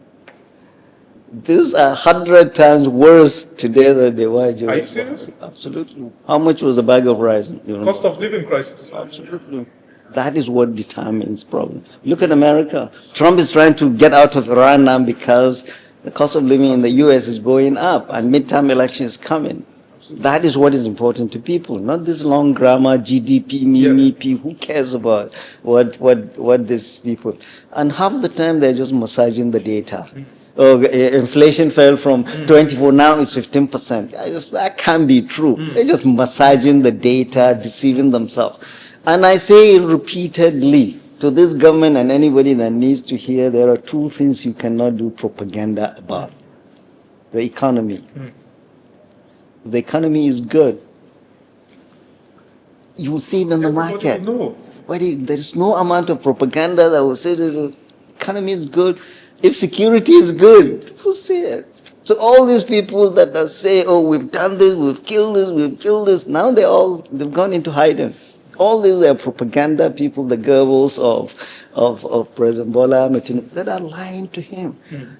These are 100 times worse today than they were during. Are you serious? Absolutely. How much was a bag of rice? Cost of living crisis. Absolutely. That is what determines problem. Look at America. Trump is trying to get out of Iran now because the cost of living in the U.S. is going up and midterm election is coming. That is what is important to people, not this long grammar, GDP, me, who cares about what these people. And half the time they're just massaging the data. Oh, inflation fell from 24, now it's 15%. That can't be true. They're just massaging the data, deceiving themselves. And I say repeatedly to this government and anybody that needs to hear, there are two things you cannot do propaganda about. The economy. The economy is good. You will see it in the market. But there is no amount of propaganda that will say that the economy is good. If security is good, people say it. So all these people that are say, oh, we've done this, we've killed this, now they've gone into hiding. All these are propaganda people, the Goebbels of President Bola Ahmed Tinubu, that are lying to him.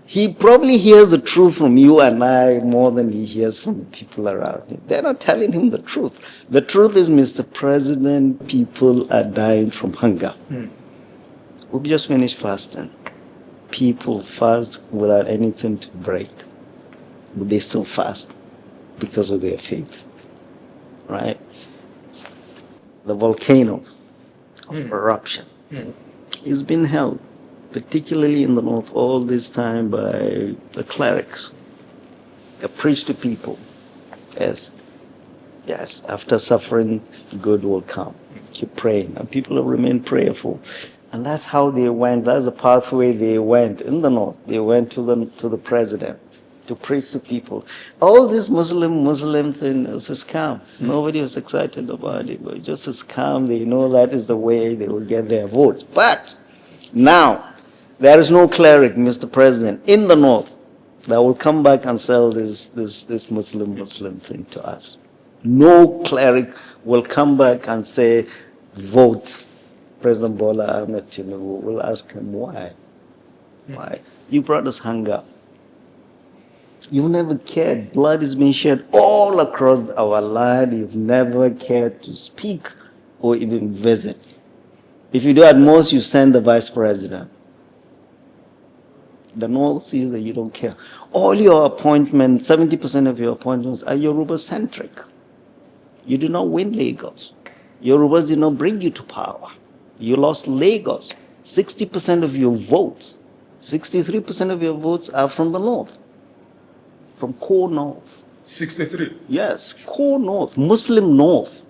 He probably hears the truth from you and I more than he hears from the people around him. They're not telling him the truth. The truth is, Mr. President, people are dying from hunger. We've just finished fasting. People fast without anything to break, but they still fast because of their faith, right? The volcano of eruption is being held, particularly in the north, all this time by the clerics. They preach to people as, yes, after suffering, good will come. Keep praying. And people have remained prayerful. And that's how they went, that's the pathway they went in the north. They went to the president to preach to people. All this Muslim thing is a scam. Nobody was excited about it, but just a scam. They know that is the way they will get their votes. But now, there is no cleric, Mr. President, in the north that will come back and sell this Muslim thing to us. No cleric will come back and say, vote President Bola Ahmed Tinubu. We'll ask him why. Why? You brought us hunger. You've never cared. Blood is being shed all across our land. You've never cared to speak or even visit. If you do, at most, you send the vice president. The North sees that you don't care. All your appointments, 70% of your appointments are Yoruba-centric. You do not win Lagos. Yorubas did not bring you to power. You lost Lagos. 60% of your votes, 63% of your votes are from the North. From core North. 63? Yes, core North, Muslim North.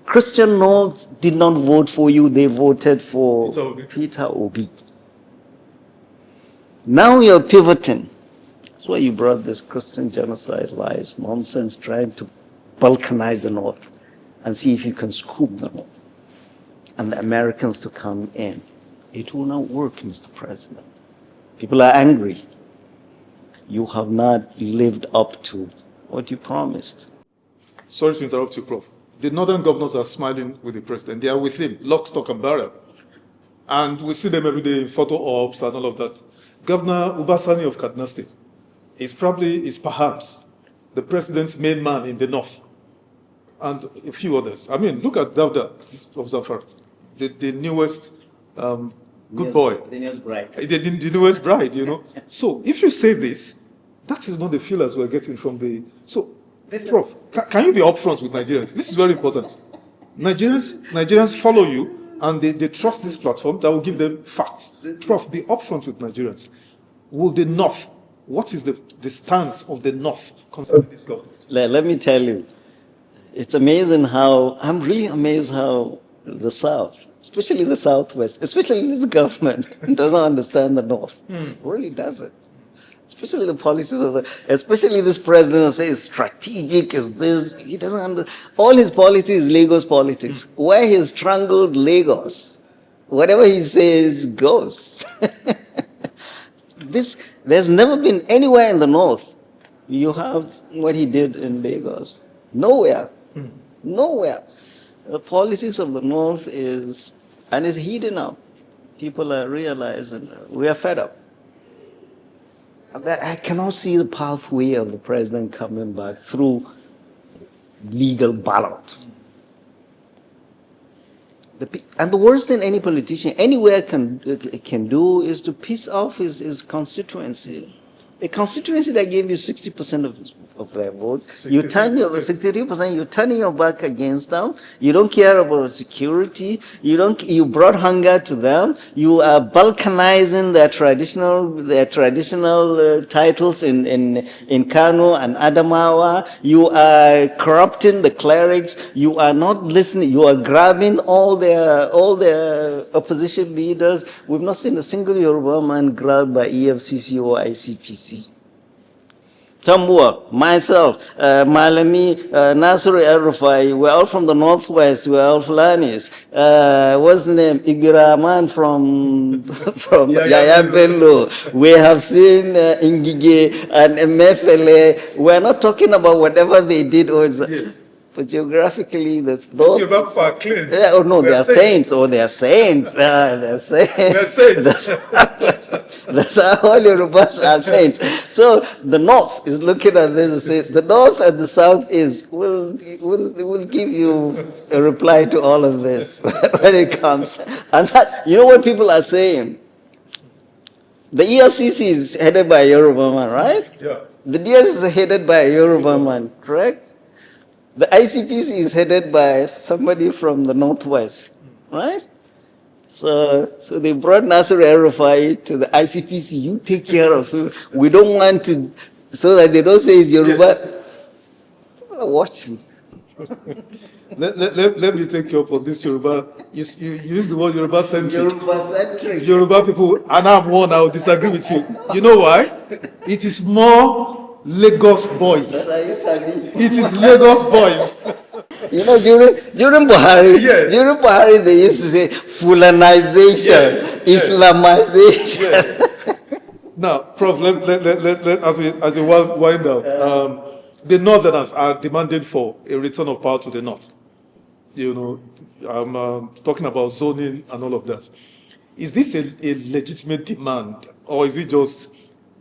Christian North did not vote for you, they voted for Peter Obi. Now you're pivoting. That's why you brought this Christian genocide lies, nonsense, trying to balkanize the North and see if you can scoop the North and the Americans to come in. It will not work, Mr. President. People are angry. You have not lived up to what you promised. Sorry to interrupt you, Prof. The northern governors are smiling with the president. They are with him, lock, stock, and barrel. And we see them every day in photo ops and all of that. Governor Ubasani of Kaduna State is perhaps the president's main man in the north. And a few others. I mean, look at Dauda of Zafar, the newest good boy. The newest bride. The newest bride, you know. So if you say this, that is not the feelers we're getting from the... So, Prof, can you be upfront with Nigerians? This is very important. Nigerians follow you and they trust this platform that will give them facts. Prof, be upfront with Nigerians. Will the North, what is the stance of the North concerning this government? Let me tell you, it's amazing how, I'm really amazed how the South, especially the Southwest, especially this government, doesn't understand the North. Really doesn't. Especially the policies of especially this president who says strategic is this. He doesn't understand. All his politics is Lagos politics. Where he strangled Lagos, whatever he says goes. There's never been anywhere in the North you have what he did in Lagos. Nowhere. Nowhere. The politics of the North is heating up. People are realizing we are fed up. I cannot see the pathway of the president coming back through legal ballot. And the worst thing any politician anywhere can do is to piss off his constituency. A constituency that gave you 60% of their votes, you turn your 63%, you're turning your back against them. You don't care about security. You brought hunger to them. You are balkanizing their traditional titles in Kano and Adamawa. You are corrupting the clerics. You are not listening. You are grabbing all their opposition leaders. We've not seen a single Yoruba man grabbed by EFCC or ICPC. Tambua, myself, Malami, Nasiru El-Rufai, we're all from the Northwest, we're all Fulanis. What's the name? Igiraman from, from Yaya Bello. We have seen Ingige and Mefele. We're not talking about whatever they did. Yes. But geographically, those Yoruba people are clean. Yeah, oh no, they are saints. Oh, they are saints. They're saints. They're saints. That's how all Yorubas are saints. So the North is looking at this and say, the North and the South will give you a reply to all of this when it comes. And that, you know what people are saying? The EFCC is headed by a Yoruba man, right? Yeah. The DS is headed by a Yoruba man, correct? The ICPC is headed by somebody from the Northwest, right? So they brought Nasser El-Rufai to the ICPC. You take care of him. We don't want to, so that they don't say it's Yoruba. Watch him. Let me take you up on this Yoruba. You use the word Yoruba centric. Yoruba centric. Yoruba people, and I'm one, I will disagree with you. You know why? It is more Lagos boys. It is Lagos boys. You know, during Buhari, yes. During Buhari, they used to say Fulanization, yes. Islamization. Yes. Now, Prof, as we wind down, the Northerners are demanding for a return of power to the North. You know, I'm talking about zoning and all of that. Is this a legitimate demand, or is it just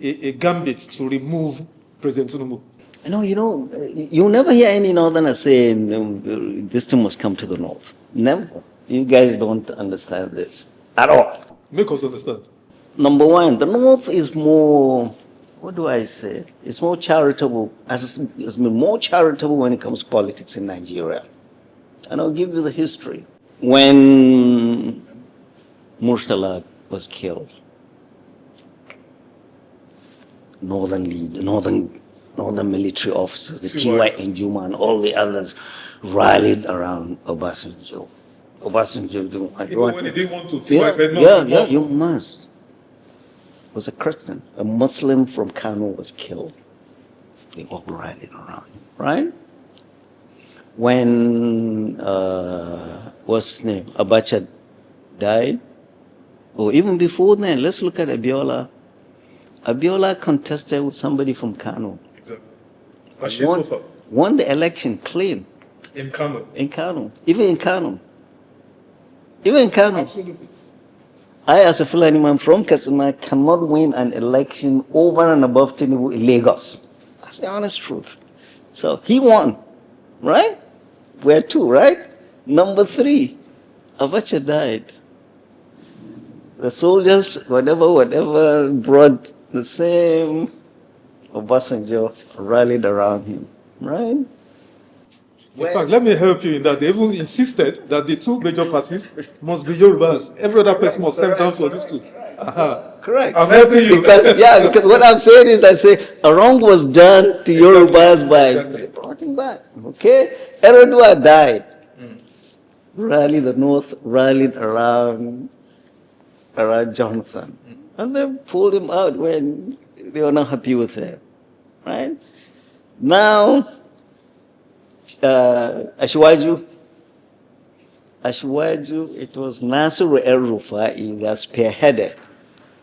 a gambit to remove President Tinubu? No, you know, you'll never hear any Northerner saying this thing must come to the North. Never. You guys don't understand this at all. Make us understand. Number one, the North is more, what do I say? It's more charitable. It's been more charitable when it comes to politics in Nigeria. And I'll give you the history. When Murtala was killed, Northern military officers, the T.Y. and Juma and all the others rallied around Obasanjo. Even when he didn't want to, T.Y. said no. Yeah, you must. Was a Christian. A Muslim from Kano was killed. They all rallied around him, right? When, what's his name? Abacha died. Or even before then, let's look at Abiola. Abiola contested with somebody from Kano. Exactly. Won the election clean. In Kano. Even in Kano. Absolutely. I, as a Fulani man from Katsina, cannot win an election over and above Tinubu in Lagos. That's the honest truth. So he won, right? We're two, right? Number three, Abacha died. The soldiers, whatever, brought the same Obasanjo, rallied around him, right? In fact, let me help you in that. They even insisted that the two major parties must be Yorubas. Every other person must step down for these two. Correct. I'm helping you. Because what I'm saying is, I say a wrong was done to Yorubas by brought him back. Okay? Eredua died. Rallied the North, rallied around Jonathan. And they pulled him out when they were not happy with him. Right? Now, Ashwaju, it was Nasser El-Rufai that spearheaded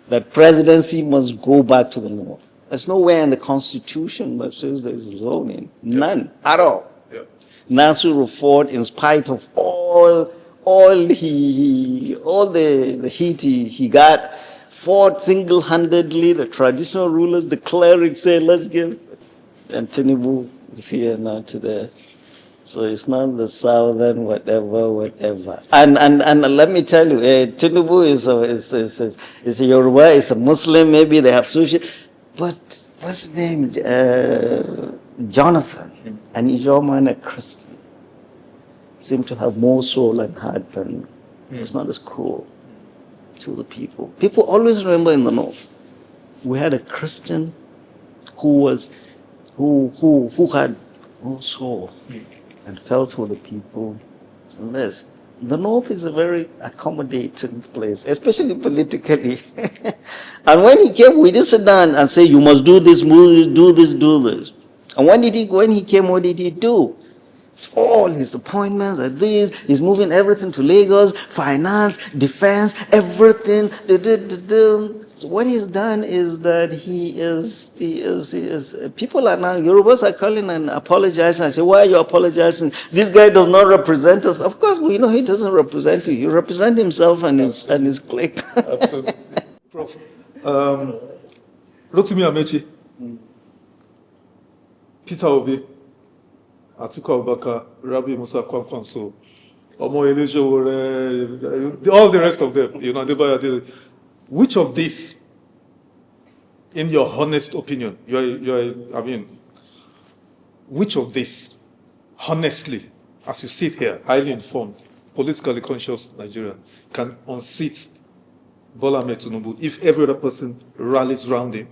that presidency must go back to the North. There's nowhere in the Constitution that says there's zoning. None at all. Yeah. Nasser fought in spite of all the heat he got, fought single-handedly. The traditional rulers, the clerics said, let's give, and Tinubu is here now today. So it's not the southern whatever. And let me tell you, Tinubu is a Yoruba, is a Muslim, maybe they have sushi. But what's his name? Jonathan, and Ijoman, a Christian, seem to have more soul and heart than, it's not as cruel to the people. People always remember in the North, we had a Christian who had more soul and felt for the people. And this, The North is a very accommodating place, especially politically. And when he came, we didn't sit down and say, you must do this, do this, do this. And when he came, what did he do? All his appointments are this, he's moving everything to Lagos, finance, defense, everything. So what he's done is that he is, people are now, Yorubas are calling and apologizing. I say, why are you apologizing? This guy does not represent us. Of course, we know he doesn't represent you. He represents himself and his clique. Absolutely. Prof. Rotimi Amechi, Peter Obi, Atiku Abubakar, Rabi Musa Kwankwanso, Omo Elijah, all the rest of them, Adebayo. Which of these, in your honest opinion, which of these, honestly, as you sit here, highly informed, politically conscious Nigerian, can unseat Bola Ahmed Tinubu if every other person rallies around him,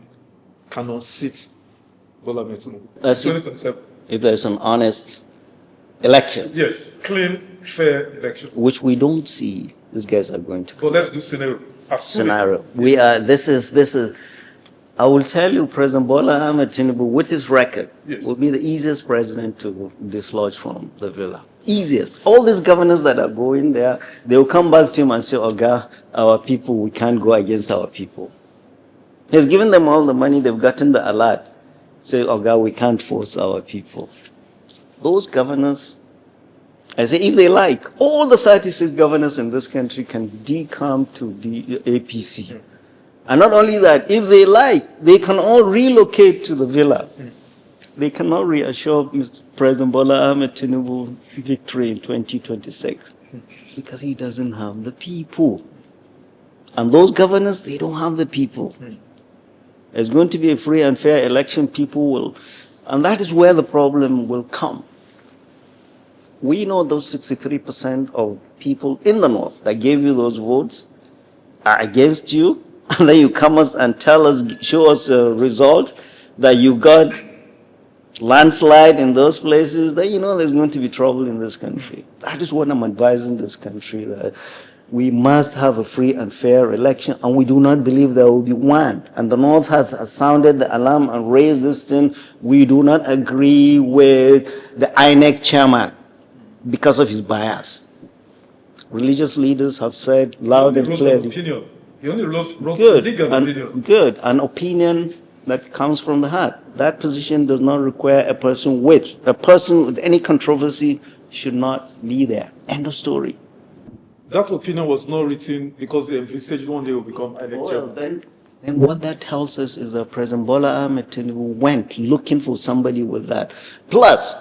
can unseat Bola Ahmed Tinubu? 2027. If there is an honest election. Yes, clean, fair election. Which we don't see, these guys are going to. But let's do scenario. We are, this is, I will tell you, President Bola Ahmed Tinubu, with his record, yes, will be the easiest president to dislodge from the villa. Easiest. All these governors that are going there, they will come back to him and say, Oga, our people, we can't go against our people. He's given them all the money, they've gotten the alert. Say, Oga, we can't force our people. Those governors, I say, if they like, all the 36 governors in this country can decamp to the APC. And not only that, if they like, they can all relocate to the villa. They cannot reassure Mr. President Bola Ahmed Tinubu victory in 2026 because he doesn't have the people. And those governors, they don't have the people. There's going to be a free and fair election, people will, and that is where the problem will come. We know those 63% of people in the North that gave you those votes are against you, and then you come us and tell us, show us a result that you got landslide in those places, then you know there's going to be trouble in this country. That is what I'm advising this country, that we must have a free and fair election, and we do not believe there will be one. And the North has sounded the alarm and raised this thing. We do not agree with the INEC chairman because of his bias. Religious leaders have said loud and clearly. He only wrote legal opinion. Good, an opinion that comes from the heart. That position does not require a person with any controversy should not be there. End of story. That opinion was not written because they envisaged one day will become elected. Then what that tells us is that President Bola Ahmed Tinubu went looking for somebody with that. Plus,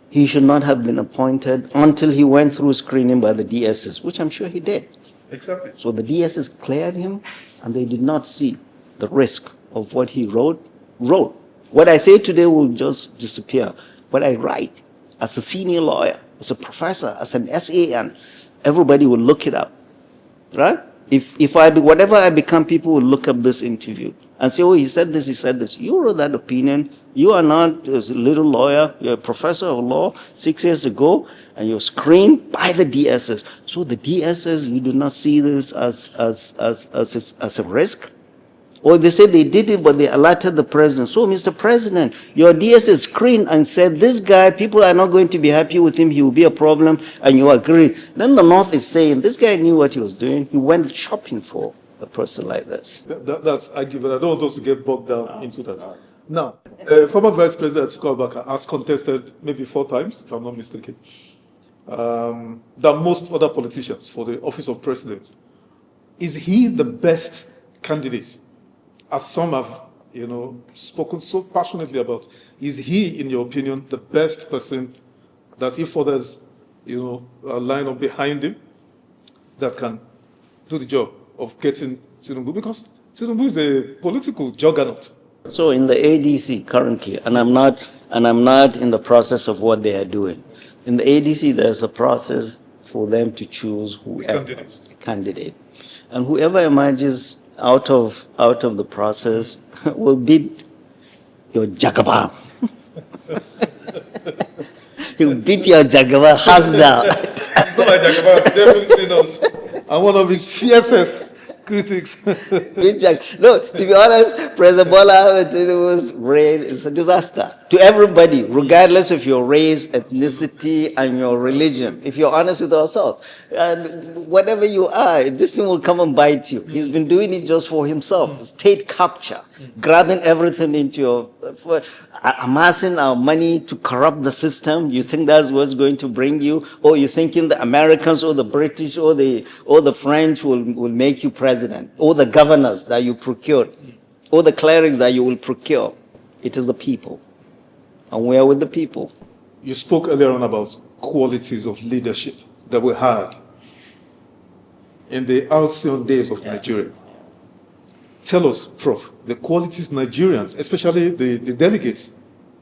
he should not have been appointed until he went through screening by the DSS, which I'm sure he did. Exactly. So the DSS cleared him, and they did not see the risk of what he wrote. What I say today will just disappear. What I write as a senior lawyer, as a professor, as an SAN, everybody will look it up, right? Whatever I become, people will look up this interview and say, oh, he said this, he said this. You wrote that opinion. You are not a little lawyer. You're a professor of law 6 years ago, and you're screened by the DSS. So the DSS, you do not see this as a risk? Or they say they did it, but they alerted the president. So, Mr. President, your DSS screened and said, this guy, people are not going to be happy with him. He will be a problem, and you agree. Then the North is saying, this guy knew what he was doing. He went shopping for a person like this. That's argued, but I don't want us to get bogged down into that. Now, former Vice President Atiku Abubakar has contested maybe 4 times, if I'm not mistaken, than most other politicians for the office of president. Is he the best candidate? As some have, spoken so passionately about, is he, in your opinion, the best person that if others, line up behind him, that can do the job of getting Tinubu? Because Tinubu is a political juggernaut. So in the ADC currently, and I'm not in the process of what they are doing. In the ADC, there's a process for them to choose whoever candidate, and whoever emerges out of the process will beat your Jagaba. He'll beat your Jagaba hands down. It's not like Jagaban, definitely not. I'm one of his fiercest critics. No, to be honest, President Bola Ahmed Tinubu's reign is a disaster to everybody, regardless of your race, ethnicity, and your religion. If you're honest with yourself, and whatever you are, this thing will come and bite you. He's been doing it just for himself. State capture, grabbing everything into your, amassing our money to corrupt the system. You think that's what's going to bring you, or you thinking the Americans or the British or the French will make you president, or the governors that you procured, or the clerics that you will procure. It is the people, and we are with the people. You spoke earlier on about qualities of leadership that we had in the halcyon days of Nigeria. Tell us, Prof, the qualities Nigerians, especially the delegates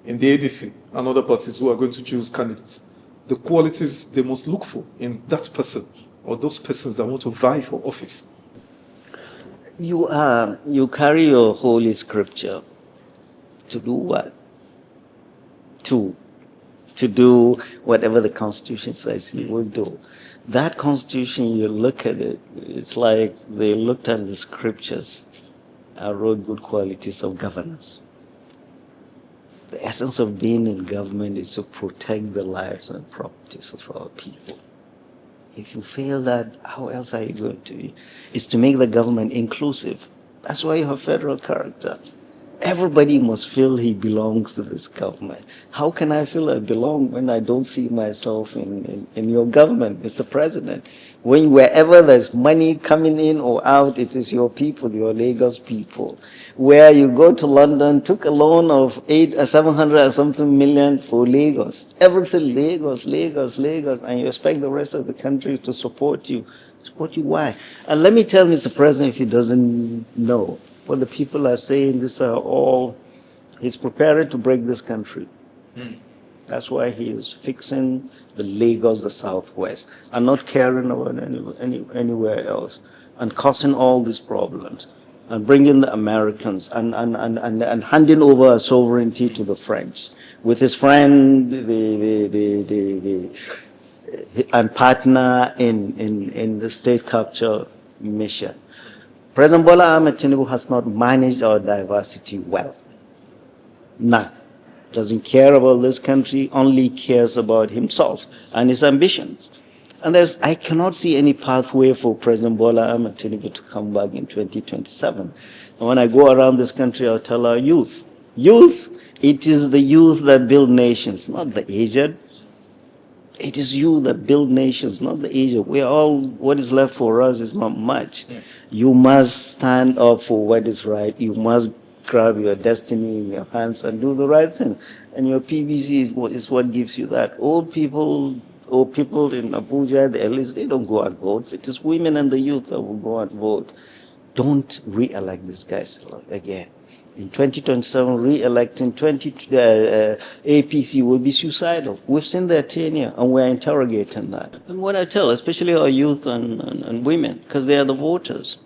in the ADC and other parties who are going to choose candidates, the qualities they must look for in that person or those persons that want to vie for office. You carry your holy scripture to do what? To do whatever the Constitution says you will do. That Constitution, you look at it, it's like they looked at the scriptures and wrote good qualities of governance. The essence of being in government is to protect the lives and properties of our people. If you fail that, how else are you going to be? It's to make the government inclusive. That's why you have federal character. Everybody must feel he belongs to this government. How can I feel I belong when I don't see myself in your government, Mr. President? Wherever there's money coming in or out, it is your people, your Lagos people. Where you go to London, took a loan of 700 or something million for Lagos. Everything Lagos, and you expect the rest of the country to support you. Support you why? And let me tell Mr. President, if he doesn't know, what the people are saying, these are all, he's preparing to break this country. That's why he is fixing the Lagos, the Southwest, and not caring about anywhere else, and causing all these problems, and bringing the Americans, and handing over our sovereignty to the French, with his friend, and partner in the state capture mission. President Bola Ahmed Tinubu has not managed our diversity well. None. Doesn't care about this country, only cares about himself and his ambitions. And I cannot see any pathway for President Bola Ahmed Tinubu to come back in 2027. And when I go around this country, I'll tell our youth, it is the youth that build nations, not the aged. It is you that build nations, not the aged. What is left for us is not much. You must stand up for what is right. You must grab your destiny in your hands and do the right thing. And your PVC is what gives you that. Old people or people in Abuja, the elites, they don't go and vote. It is women and the youth that will go and vote. Don't re-elect these guys again. In 2027, re-electing APC will be suicidal. We've seen their tenure, and we're interrogating that. And what I tell, especially our youth and women, because they are the voters,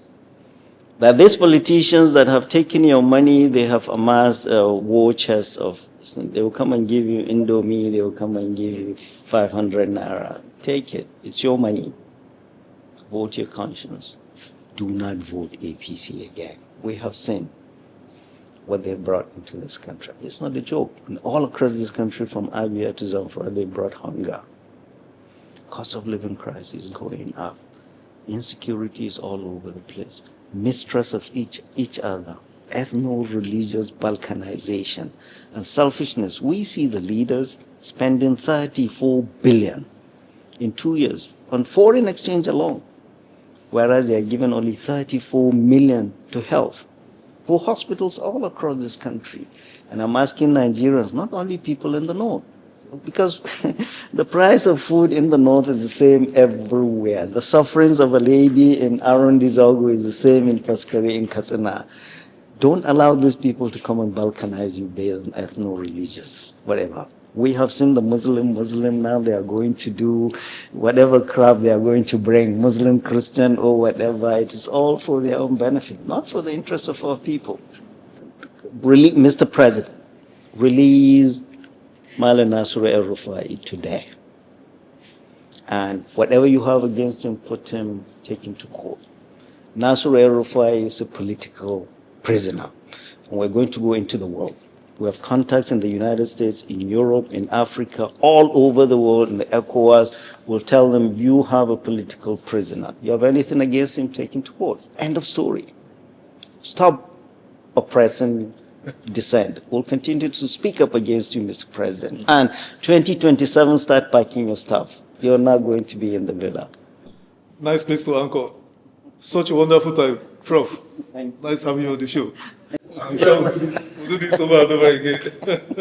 that these politicians that have taken your money, they have amassed a war chest of, they will come and give you Indomie, they will come and give you 500 naira. Take it. It's your money. Vote your conscience. Do not vote APC again. We have seen what they brought into this country. It's not a joke. And all across this country, from Abia to Zamfara, they brought hunger. Cost of living crisis is going up. Insecurity is all over the place. Mistrust of each other. Ethno-religious balkanization and selfishness. We see the leaders spending 34 billion in 2 years on foreign exchange alone, whereas they are giving only 34 million to health, for hospitals all across this country. And I'm asking Nigerians, not only people in the north, because the price of food in the north is the same everywhere. The sufferings of a lady in Arundizogu is the same in Paskari, in Katsina. Don't allow these people to come and balkanize you based on ethno-religious, whatever. We have seen the Muslim now, they are going to do whatever crap they are going to bring, Muslim, Christian, or whatever. It is all for their own benefit, not for the interests of our people. Mr. President, release Malam Nasru El-Rufai today And whatever you have against him, take him to court. Nasser El-Rufai is a political prisoner. And we're going to go into the world. We have contacts in the United States, in Europe, in Africa, all over the world, in the ECOWAS. We'll tell them, you have a political prisoner. You have anything against him, take him to court. End of story. Stop oppressing dissent. We'll continue to speak up against you, Mr. President. And 2027, start packing your stuff. You're not going to be in the villa. Nice place to anchor. Such a wonderful time. Prof, nice having you on the show. I'm sure we'll do this over and over again.